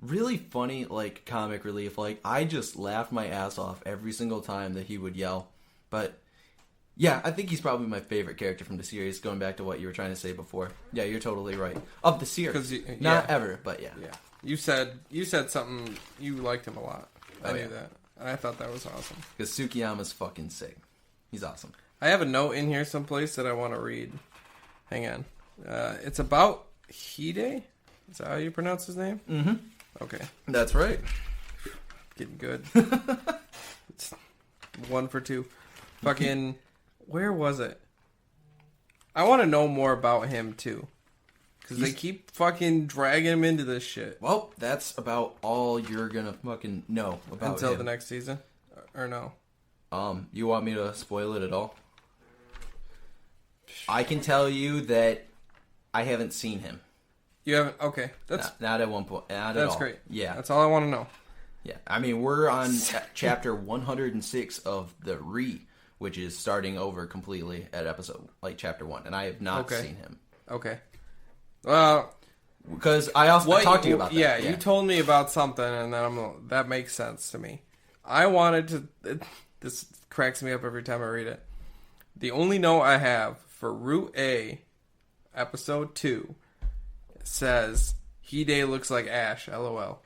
really funny, like comic relief. Like I just laughed my ass off every single time that he would yell. But yeah, I think he's probably my favorite character from the series. Going back to what you were trying to say before, yeah, you're totally right. Of the series, not ever, but yeah. Yeah, you said something. You liked him a lot. I knew that. I thought that was awesome. Because Tsukiyama's fucking sick. He's awesome. I have a note in here someplace that I want to read. Hang on. It's about Hide. Is that how you pronounce his name? Mm-hmm. Okay. That's right. Getting good. It's 1 for 2. Fucking, where was it? I want to know more about him, too. Because they keep fucking dragging him into this shit. Well, that's about all you're gonna fucking know about until him. the next season? Or no? You want me to spoil it at all? I can tell you that I haven't seen him. You haven't? Okay. That's not at one point. Not at all. That's great. Yeah. That's all I want to know. Yeah. I mean, we're on chapter 106 of the which is starting over completely at episode, like chapter 1. And I have not seen him. Okay. Well, because I talked to you about that. Yeah, you told me about something, and then that makes sense to me. I wanted to. This cracks me up every time I read it. The only note I have for Route A, episode 2, says Hide looks like Ash. LOL.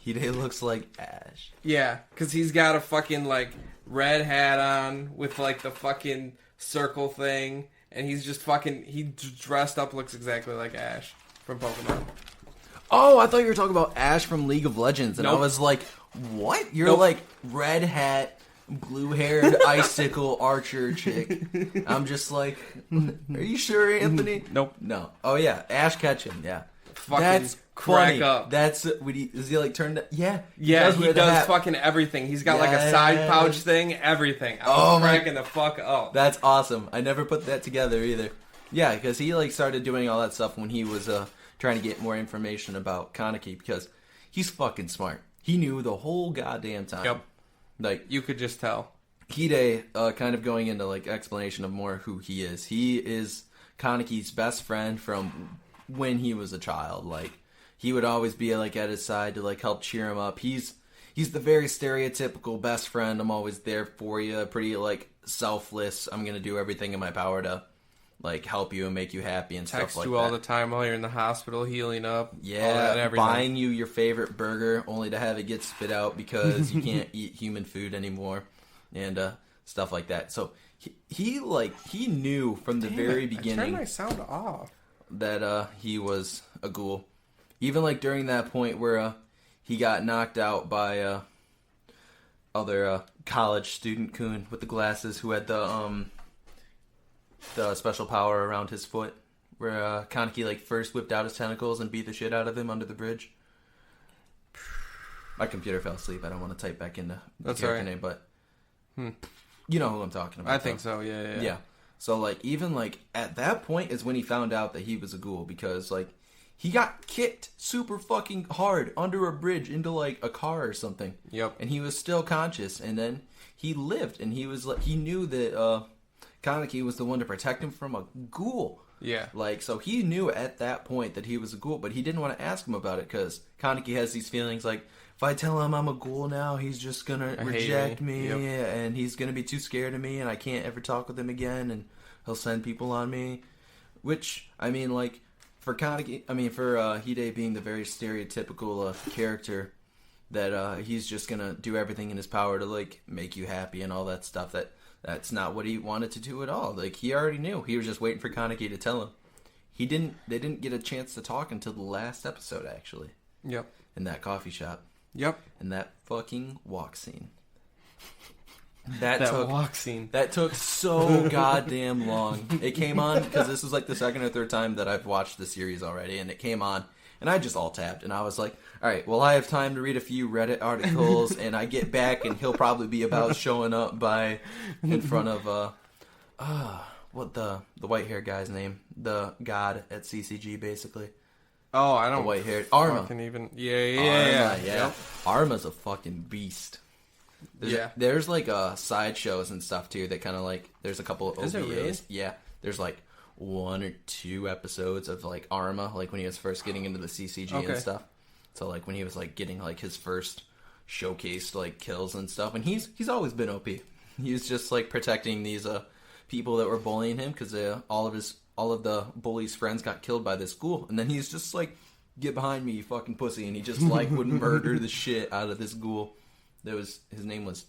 Hide looks like Ash. Yeah, because he's got a fucking like red hat on with like the fucking circle thing. And he's just fucking... He dressed up, looks exactly like Ash from Pokemon. Oh, I thought you were talking about Ash from League of Legends. And I was like, what? You're like red hat, blue-haired, icicle archer chick. I'm just like, are you sure, Anthony? Nope. No. Oh, yeah. Ash Ketchum, yeah. Fucking that's crack funny. up. That's... Is he like turned... Yeah. Yeah, he does fucking everything. He's got like a side pouch thing, everything. I was cracking the fuck up. That's awesome. I never put that together either. Yeah, because he like started doing all that stuff when he was trying to get more information about Kaneki, because he's fucking smart. He knew the whole goddamn time. Yep. Like, you could just tell. Hide, kind of going into like explanation of more who he is. He is Kaneki's best friend from when he was a child. Like, he would always be like at his side to like help cheer him up. He's the very stereotypical best friend. I'm always there for you. Pretty like selfless. I'm gonna do everything in my power to like help you and make you happy and Text stuff like you that. all the time while you're in the hospital healing up. Yeah, all that, everything. buying you your favorite burger only to have it get spit out because you can't eat human food anymore, and stuff like that. So he knew from the very beginning. I turned my sound off. That he was a ghoul. Even like during that point where he got knocked out by other college student coon with the glasses who had the special power around his foot, where Kaneki like first whipped out his tentacles and beat the shit out of him under the bridge. My computer fell asleep. I don't want to type back into the character name, but you know who I'm talking about. I think so. Yeah. So like even like at that point is when he found out that he was a ghoul, because like he got kicked super fucking hard under a bridge into like a car or something. Yep. And he was still conscious, and then he lived, and he was like, he knew that Kaneki was the one to protect him from a ghoul. Yeah. Like, so he knew at that point that he was a ghoul, but he didn't want to ask him about it because Kaneki has these feelings like, if I tell him I'm a ghoul now, he's just gonna reject me, and he's gonna be too scared of me, and I can't ever talk with him again, and he'll send people on me. Which, I mean, like, for Kaneki, for Hide being the very stereotypical character that he's just gonna do everything in his power to like make you happy and all that stuff. That's not what he wanted to do at all. Like, he already knew. He was just waiting for Kaneki to tell him. They didn't get a chance to talk until the last episode, actually. Yep. In that coffee shop. Yep. And that fucking walk scene. That walk scene. That took so goddamn long. It came on because this was like the second or third time that I've watched the series already, and it came on, and I just alt-tabbed, and I was like, all right, well, I have time to read a few Reddit articles, and I get back, and he'll probably be about showing up in front of what the white hair guy's name, the god at CCG, basically. Oh, I don't. The white haired Arma. Yeah. Yep. Arma's a fucking beast. There's like side shows and stuff too that kind of like there's a couple of OVAs. Is it really? Yeah, there's like 1 or 2 episodes of like Arma, like when he was first getting into the CCG and stuff. So like when he was like getting like his first showcased like kills and stuff, and he's always been OP. He was just like protecting these people that were bullying him because all of the bullies' friends got killed by this ghoul, and then he's just like, get behind me, you fucking pussy, and he just like would murder the shit out of this ghoul. His name was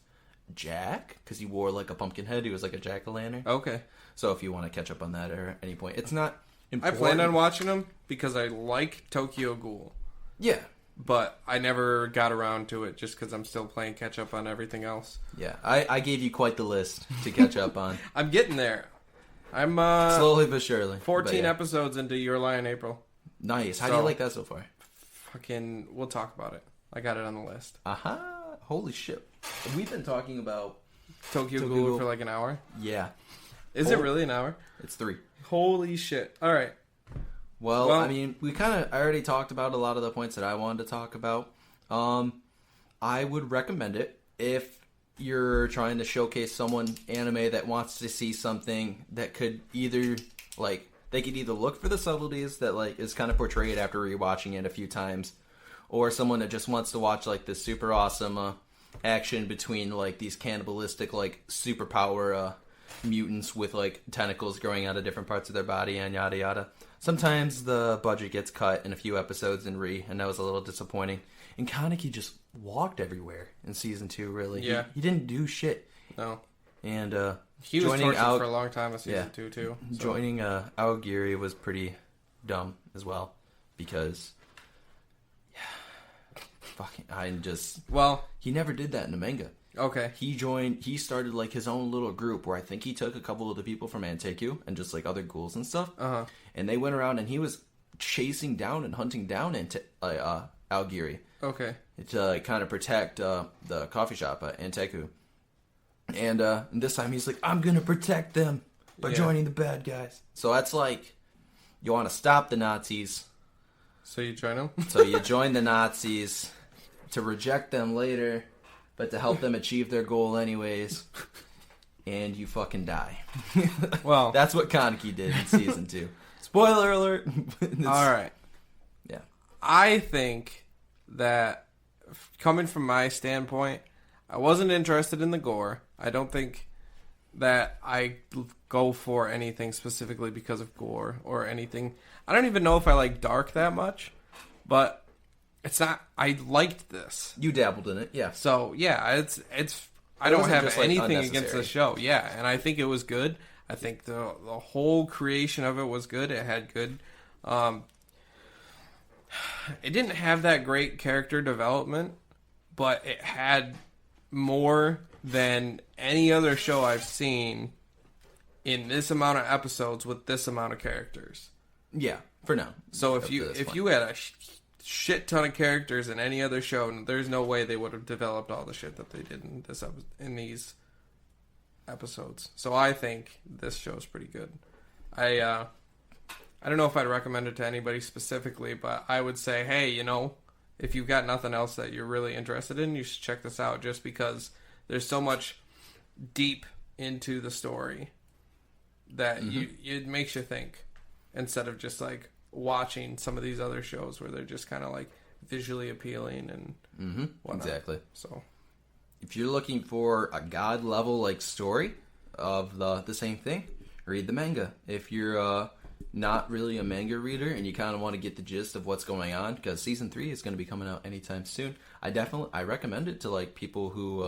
Jack because he wore like a pumpkin head. He was like a jack-o'-lantern. Okay. So if you want to catch up on that at any point, it's not important. I planned on watching them because I like Tokyo Ghoul. Yeah. But I never got around to it just because I'm still playing catch up on everything else. Yeah, I gave you quite the list to catch up on. I'm getting there. I'm slowly but surely. 14 episodes into Your Lie in April. Nice. How do you like that so far? Fucking, we'll talk about it. I got it on the list. Aha! Holy shit. We've been talking about Tokyo Ghoul for like an hour. Yeah. Is it really an hour? It's 3. Holy shit! All right. Well, I mean, I already talked about a lot of the points that I wanted to talk about. I would recommend it if you're trying to showcase someone anime that wants to see something that could either, like, they could either look for the subtleties that, like, is kind of portrayed after rewatching it a few times, or someone that just wants to watch, like, this super awesome action between, like, these cannibalistic, like, superpower mutants with, like, tentacles growing out of different parts of their body and yada yada. Sometimes the budget gets cut in a few episodes and that was a little disappointing. And Kaneki just walked everywhere in season 2, really. Yeah. He didn't do shit. No. And he was tortured for a long time in season 2, too. So. Joining Aogiri was pretty dumb as well. Because, he never did that in the manga. Okay. He started like his own little group where I think he took a couple of the people from Anteku and just like other ghouls and stuff. Uh-huh. And they went around and he was chasing down and hunting down Aogiri. Okay. To kind of protect the coffee shop at Anteku. And this time he's like, I'm going to protect them by joining the bad guys. So that's like, you want to stop the Nazis. So you join them? So you join the Nazis to reject them later, but to help them achieve their goal anyways. And you fucking die. Well, that's what Kaneki did in season 2. Spoiler alert. All right. Yeah. I think that coming from my standpoint, I wasn't interested in the gore. I don't think that I go for anything specifically because of gore or anything. I don't even know if I like dark that much, but it's not. I liked this. You dabbled in it, yeah. So yeah, it's. I don't have anything against the show. Yeah, and I think it was good. I think the whole creation of it was good. It had good. It didn't have that great character development, but it had more than any other show I've seen in this amount of episodes with this amount of characters. Yeah, for now. So if you had a shit ton of characters in any other show, there's no way they would have developed all the shit that they did in these episodes. So I think this show's pretty good. I don't know if I'd recommend it to anybody specifically, but I would say, hey, if you've got nothing else that you're really interested in, you should check this out just because there's so much deep into the story that it makes you think instead of just like watching some of these other shows where they're just kind of like visually appealing and whatnot. Exactly. So if you're looking for a god level like story of the same thing, read the manga. If you're not really a manga reader and you kind of want to get the gist of what's going on, because season 3 is going to be coming out anytime soon, I recommend it to like people who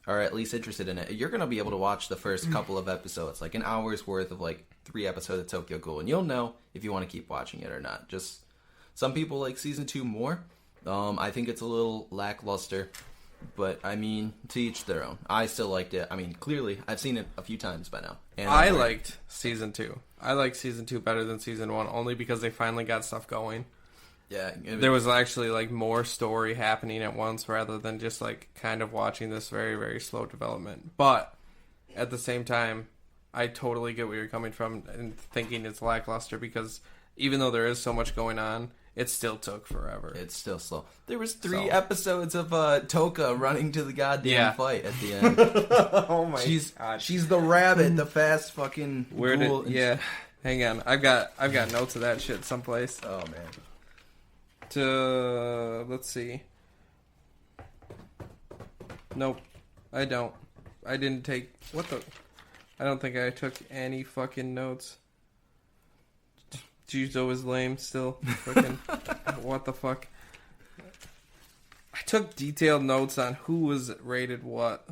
are at least interested in it. You're going to be able to watch the first couple of episodes, like an hour's worth of like 3 episodes of Tokyo Ghoul, and you'll know if you want to keep watching it or not. Just some people like season 2 more. I think it's a little lackluster, but I mean, to each their own. I still liked it. I mean, clearly, I've seen it a few times by now. And I liked season 2. I liked season 2 better than season 1, only because they finally got stuff going. Yeah. There was actually like more story happening at once rather than just like kind of watching this very, very slow development. But at the same time, I totally get where you're coming from and thinking it's lackluster because even though there is so much going on, it still took forever. It's still slow. There was 3 episodes of Toka running to the goddamn fight at the end. Oh my god. She's the rabbit, the fast fucking ghoul. Hang on. I've got notes of that shit someplace. Oh man. Let's see. Nope. I don't. I didn't take I don't think I took any fucking notes. Juzo is lame still. Fucking what the fuck? I took detailed notes on who was rated what.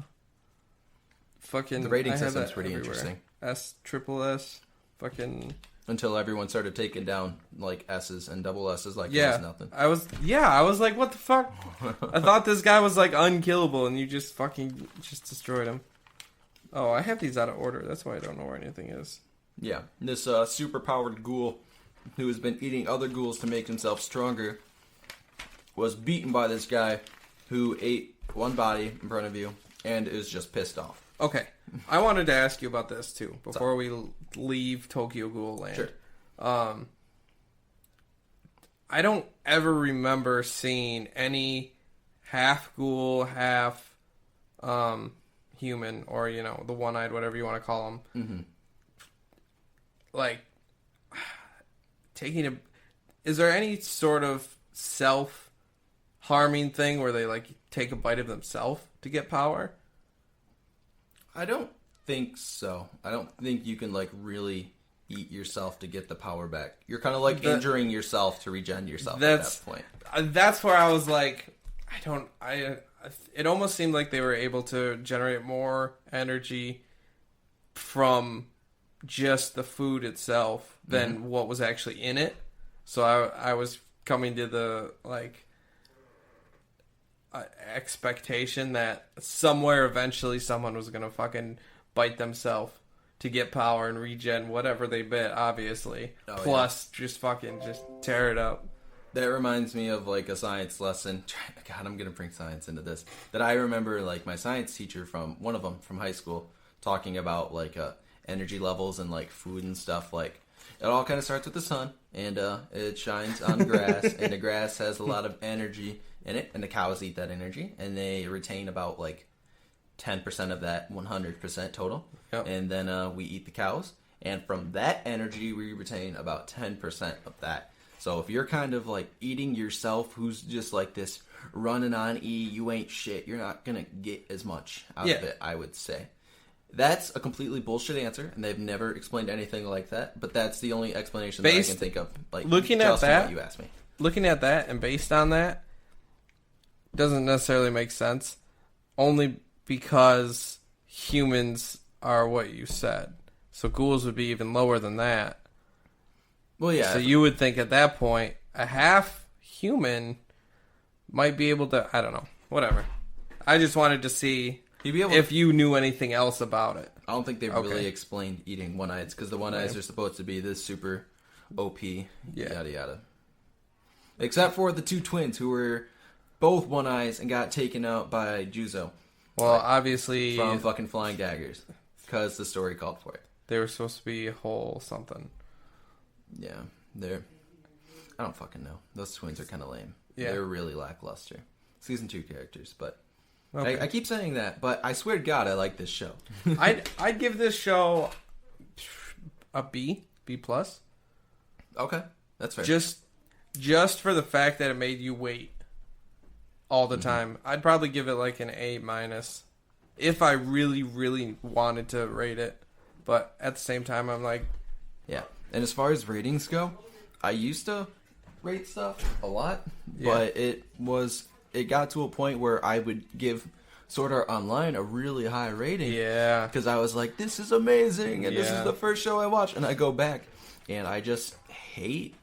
Fucking the rating system's pretty interesting. SSS. Fucking until everyone started taking down like S's and double S's like it was nothing. I was like, what the fuck? I thought this guy was like unkillable and you just fucking destroyed him. Oh, I have these out of order. That's why I don't know where anything is. Yeah, this super powered ghoul who has been eating other ghouls to make himself stronger was beaten by this guy who ate one body in front of you and is just pissed off. Okay, I wanted to ask you about this too before we leave Tokyo Ghoul Land. Sure. I don't ever remember seeing any half ghoul, half human, or the one-eyed, whatever you want to call them. Mm-hmm. Like taking a. Is there any sort of self-harming thing where they like take a bite of themselves to get power? I don't think so. I don't think you can like really eat yourself to get the power back. You're kind of like injuring yourself to regen yourself at that point. That's where I was like, it almost seemed like they were able to generate more energy from just the food itself than what was actually in it. So I was coming to the expectation that somewhere eventually someone was gonna fucking bite themselves to get power and regen whatever they bit, obviously. Plus just tear it up. That reminds me of like a science lesson. God, I'm gonna bring science into this. That I remember like my science teacher from one of them from high school talking about like energy levels and like food and stuff. Like it all kind of starts with the sun and it shines on grass and the grass has a lot of energy in it, and the cows eat that energy, and they retain about like 10% of that 100% total. Yep. And then we eat the cows, and from that energy we retain about 10% of that. So if you're kind of like eating yourself, who's just like this running on E, you ain't shit, you're not gonna get as much out of it, I would say. That's a completely bullshit answer, and they've never explained anything like that, but that's the only explanation that I can think of. Like looking at that, what you asked me. Looking at that, and based on that, doesn't necessarily make sense, only because humans are what you said. So ghouls would be even lower than that. Well, yeah. So you would think at that point, a half human might be able to, I don't know, whatever. I just wanted to see if you knew anything else about it. I don't think they really explained eating one-eyes, because the one-eyes are supposed to be this super OP, yada yada. Except for the 2 twins who were both one-eyes and got taken out by Juzo. Well, obviously from fucking flying daggers, because the story called for it. They were supposed to be whole something. Yeah, I don't fucking know. Those twins are kind of lame. Yeah. They're really lackluster. Season 2 characters, but I keep saying that, but I swear to God, I like this show. I'd give this show a B+. Okay, that's fair. Just for the fact that it made you wait all the time. I'd probably give it like an A- if I really, really wanted to rate it. But at the same time, I'm like... Yeah. And as far as ratings go, I used to rate stuff a lot, but it got to a point where I would give Sword Art Online a really high rating. Yeah. Because I was like, this is amazing, and this is the first show I watched. And I go back, and I just hate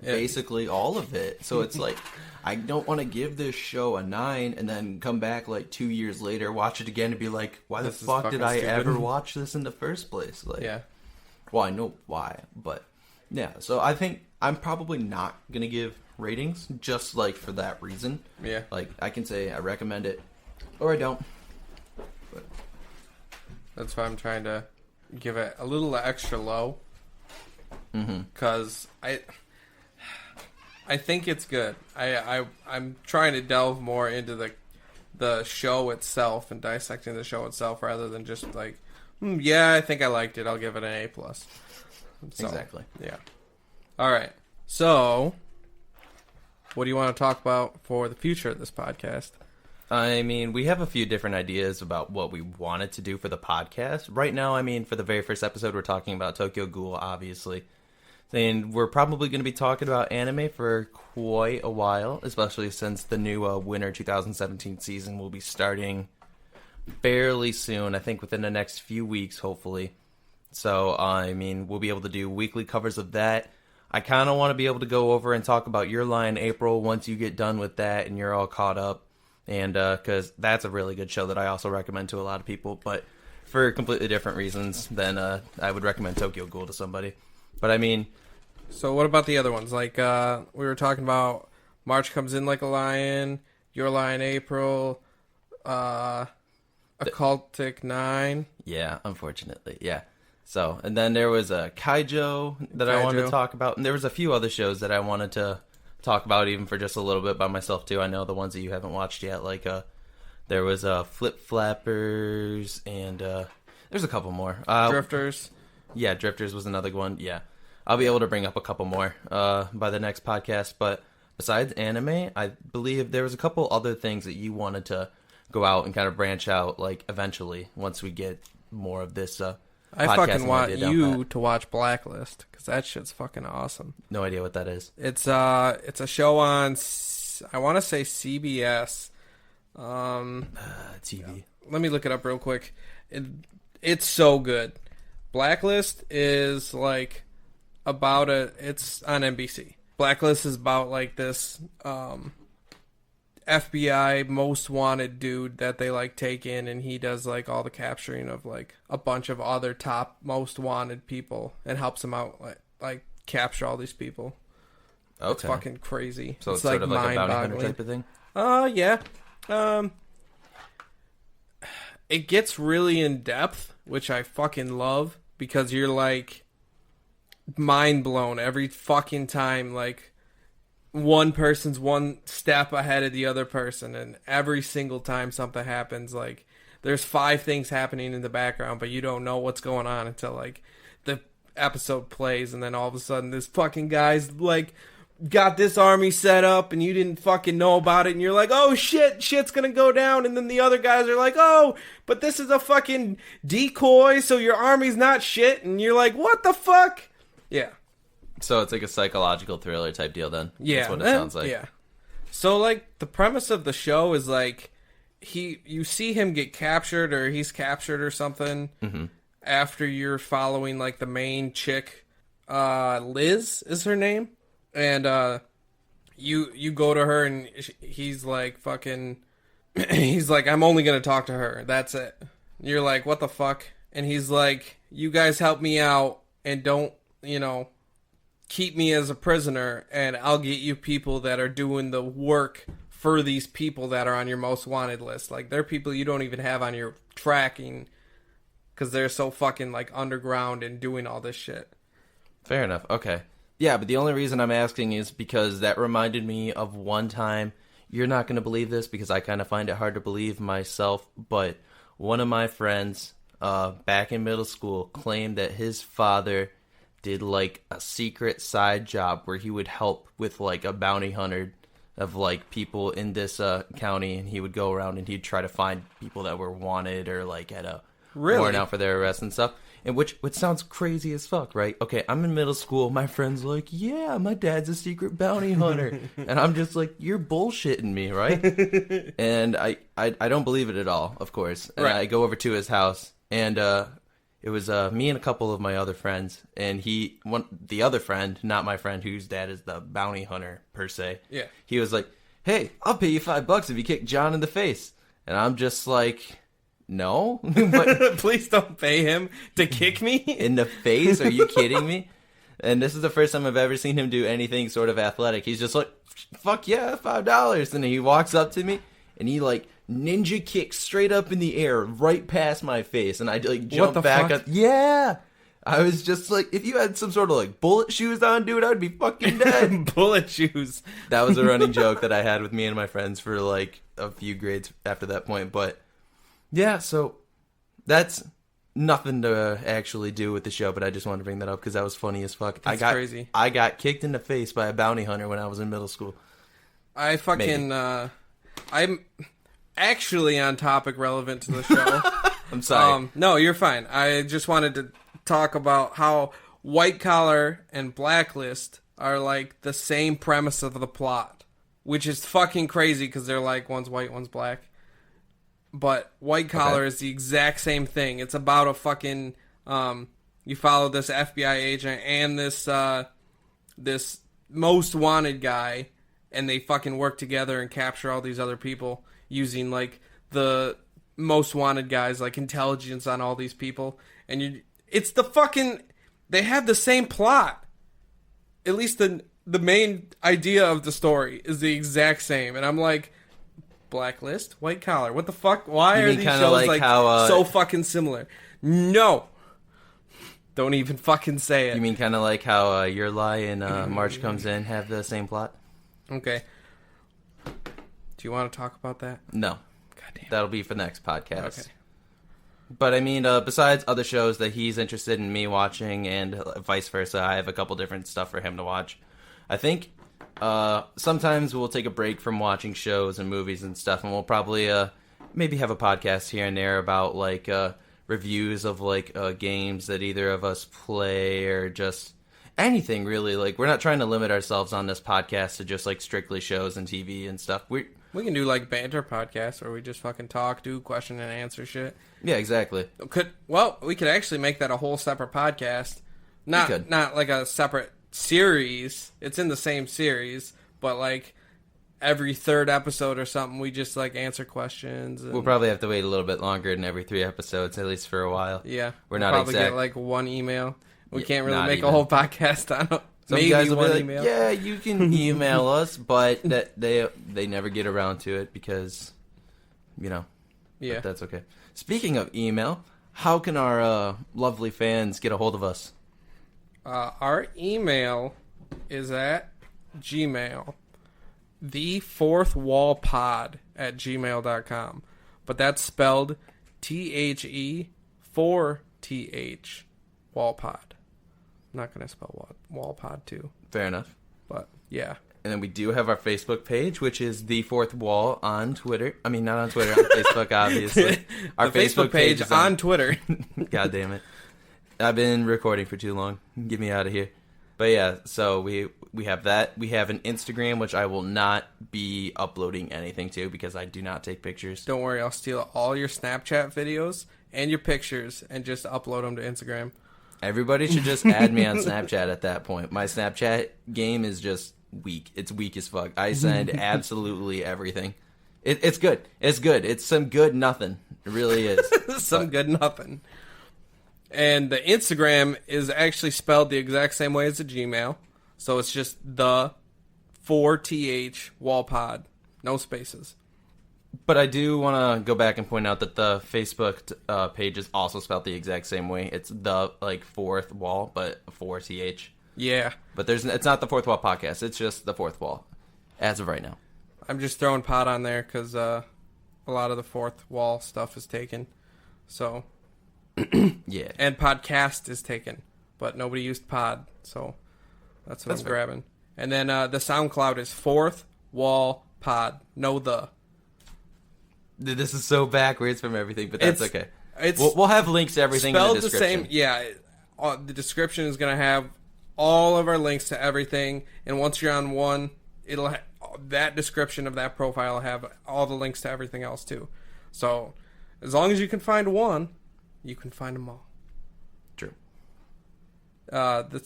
basically all of it. So it's like, I don't want to give this show a 9 and then come back like 2 years later, watch it again, and be like, why the fuck did I ever watch this in the first place? Like, well, I know why, but yeah. So I think I'm probably not gonna give ratings just like for that reason. Yeah. Like I can say I recommend it, or I don't. But that's why I'm trying to give it a little extra low. Because I I think it's good. I'm trying to delve more into the show itself and dissecting the show itself rather than just like, yeah, I think I liked it. I'll give it an A+. So, exactly. Yeah. All right. So, what do you want to talk about for the future of this podcast? I mean, we have a few different ideas about what we wanted to do for the podcast. Right now, I mean, for the very first episode, we're talking about Tokyo Ghoul, obviously. And we're probably going to be talking about anime for quite a while, especially since the new Winter 2017 season will be starting fairly soon. I think within the next few weeks, hopefully. So, I mean, we'll be able to do weekly covers of that. I kind of want to be able to go over and talk about Your Lie in April once you get done with that and you're all caught up. And because that's a really good show that I also recommend to a lot of people. But for completely different reasons than I would recommend Tokyo Ghoul to somebody. But I mean... So what about the other ones? Like, we were talking about March Comes In Like a Lion, Your Lie in April, Occultic 9. Yeah, unfortunately, yeah. So, and then there was a Kaijo that I wanted to talk about. And there was a few other shows that I wanted to talk about even for just a little bit by myself, too. I know the ones that you haven't watched yet. Like, there was Flip Flappers, and there's a couple more. Drifters. Yeah, Drifters was another one, yeah. I'll be able to bring up a couple more by the next podcast. But besides anime, I believe there was a couple other things that you wanted to go out and kind of branch out, like, eventually, once we get more of this I fucking want you to watch Blacklist, because that shit's fucking awesome. No idea what that is. It's a show on, I want to say CBS. TV. Let me look it up real quick. It's so good. Blacklist is like... it's on NBC. Blacklist is about like this FBI most wanted dude that they like take in, and he does like all the capturing of like a bunch of other top most wanted people and helps them out like capture all these people. Okay. It's fucking crazy. So it's sort of like a bounty hunter type of thing? Yeah. It gets really in depth, which I fucking love, because you're like mind blown every fucking time. Like, one person's one step ahead of the other person, and every single time something happens, like, there's 5 things happening in the background, but you don't know what's going on until like the episode plays, and then all of a sudden this fucking guy's like got this army set up and you didn't fucking know about it, and you're like, oh shit's gonna go down, and then the other guys are like, oh, but this is a fucking decoy, so your army's not shit, and you're like, what the fuck? Yeah. So it's like a psychological thriller type deal then? Yeah. That's what it sounds like. Yeah. So like the premise of the show is like you see him get captured, or he's captured or something, after you're following like the main chick, Liz is her name. And you go to her, and he's like fucking he's like, I'm only gonna talk to her, that's it. You're like, what the fuck? And he's like, you guys help me out and don't, keep me as a prisoner, and I'll get you people that are doing the work for these people that are on your most wanted list. Like, they're people you don't even have on your tracking because they're so fucking like underground and doing all this shit. Fair enough. Okay. Yeah, but the only reason I'm asking is because that reminded me of one time. You're not going to believe this because I kind of find it hard to believe myself, but one of my friends back in middle school claimed that his father did like a secret side job where he would help with like a bounty hunter of like people in this county, and he would go around and he'd try to find people that were wanted or like had a warrant out for their arrest and stuff. And which sounds crazy as fuck, right? Okay, I'm in middle school. My friend's like, yeah, my dad's a secret bounty hunter. And I'm just like, you're bullshitting me, right? And I don't believe it at all, of course. And I go over to his house, and it was me and a couple of my other friends. And the other friend, not my friend whose dad is the bounty hunter, per se. Yeah. He was like, hey, I'll pay you $5 if you kick John in the face. And I'm just like... No, but please don't pay him to kick me in the face. Are you kidding me? And this is the first time I've ever seen him do anything sort of athletic. He's just like, fuck yeah, $5. And he walks up to me and he like ninja kicks straight up in the air right past my face. And I like jump back up. Yeah. I was just like, if you had some sort of like bullet shoes on, dude, I'd be fucking dead. Bullet shoes. That was a running joke that I had with me and my friends for like a few grades after that point. But yeah, so that's nothing to actually do with the show, but I just wanted to bring that up because that was funny as fuck. That's crazy. I got kicked in the face by a bounty hunter when I was in middle school. I fucking, I'm actually on topic relevant to the show. I'm sorry. No, you're fine. I just wanted to talk about how White Collar and Blacklist are like the same premise of the plot, which is fucking crazy because they're like one's white, one's black. But White Collar is the exact same thing. It's about a fucking you follow this FBI agent and this most wanted guy, and they fucking work together and capture all these other people using like the most wanted guys like intelligence on all these people, and it's the fucking, they have the same plot. At least the main idea of the story is the exact same, and I'm like, Blacklist, White Collar, what the fuck? Why are these shows like how, so fucking similar? No, don't even fucking say it. You mean kind of like how Your Lie and March Comes In have the same plot? Okay. Do you want to talk about that? No. Goddamn. That'll be for the next podcast. Okay. But I mean, besides other shows that he's interested in me watching and vice versa, I have a couple different stuff for him to watch. I think sometimes we'll take a break from watching shows and movies and stuff, and we'll probably maybe have a podcast here and there about like reviews of like games that either of us play or just anything really. Like, we're not trying to limit ourselves on this podcast to just like strictly shows and TV and stuff. We can do like banter podcasts where we just fucking talk, do question and answer shit. Yeah, exactly. We could actually make that a whole separate podcast. Not like a separate series. It's in the same series, but like every third episode or something, we just like answer questions. We'll probably have to wait a little bit longer than every 3 episodes, at least for a while. Yeah, we'll not probably get like one email. We can't really make even a whole podcast on it. Some maybe guys will one be like, email. yeah, you can email us, but they never get around to it because, yeah, but that's okay. Speaking of email, how can our lovely fans get a hold of us? Our email is at Gmail, thefourthwallpod@gmail.com, but that's spelled THE4TH Wallpod. I'm not going to spell Wallpod too. Fair enough. But, yeah. And then we do have our Facebook page, which is The Fourth Wall on Twitter. I mean, not on Twitter, on Facebook, obviously. Our Facebook page is on Twitter. God damn it. I've been recording for too long. Get me out of here. But yeah, so we have that. We have an Instagram, which I will not be uploading anything to because I do not take pictures. Don't worry, I'll steal all your Snapchat videos and your pictures and just upload them to Instagram. Everybody should just add me on Snapchat at that point. My Snapchat game is just weak. It's weak as fuck. I send absolutely everything. It's good. It's good. It's some good nothing. It really is. Good nothing. And the Instagram is actually spelled the exact same way as the Gmail. So it's just the 4TH Wallpod. No spaces. But I do want to go back and point out that the Facebook page is also spelled the exact same way. It's the like fourth wall, but 4TH. Yeah. But it's not the Fourth Wall Podcast. It's just the Fourth Wall, as of right now. I'm just throwing pod on there because a lot of the Fourth Wall stuff is taken. So. Yeah. And podcast is taken, but nobody used pod, so that's what I'm grabbing. And then the SoundCloud is Fourth Wall Pod. No the. This is so backwards from everything, but that's okay. It's we'll have links to everything in the description. The same, yeah. The description is going to have all of our links to everything, and once you're on one, it'll that description of that profile will have all the links to everything else too. So as long as you can find one, you can find them all. True. The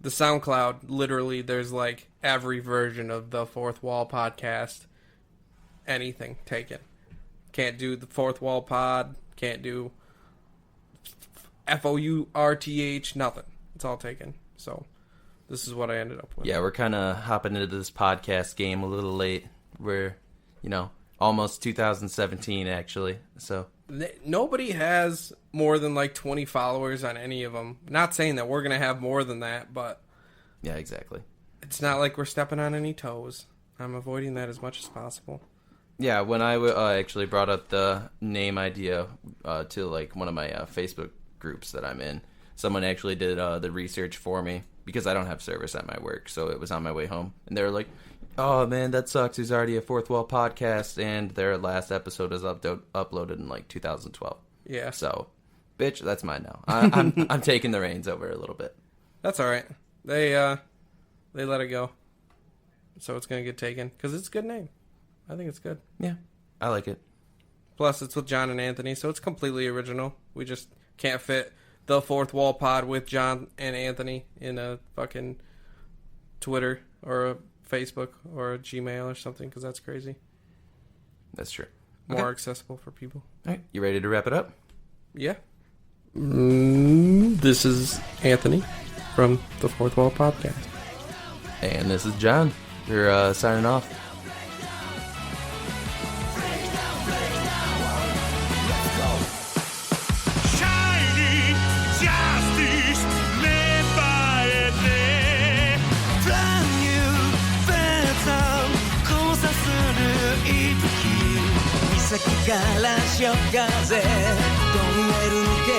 SoundCloud, literally, there's like every version of the Fourth Wall Podcast. Anything taken. Can't do the Fourth Wall Pod. Can't do FOURTH. Nothing. It's all taken. So this is what I ended up with. Yeah, we're kind of hopping into this podcast game a little late. We're, almost 2017 actually. So Nobody has more than like 20 followers on any of them. Not saying that we're going to have more than that, but Yeah, exactly. it's not like we're stepping on any toes. I'm avoiding that as much as possible. Yeah, when I actually brought up the name idea to like one of my Facebook groups that I'm in, someone actually did the research for me because I don't have service at my work, so it was on my way home, and they were like, "Oh man, that sucks. There's already a Fourth Wall podcast, and their last episode is uploaded in like 2012." Yeah. So, bitch, that's mine now. I'm taking the reins over a little bit. That's all right. They let it go. So it's going to get taken because it's a good name. I think it's good. Yeah, I like it. Plus, it's with John and Anthony, so it's completely original. We just can't fit the Fourth Wall Pod with John and Anthony in a fucking Twitter or a Facebook or a Gmail or something because that's crazy. That's true. More Okay. accessible for people. All right, you ready to wrap it up? Yeah. This is Anthony from the Fourth Wall Podcast. And this is John. We're signing off. Shining justice 芽生えて Brand new phantom 交差する息岬から潮風どんえる抜け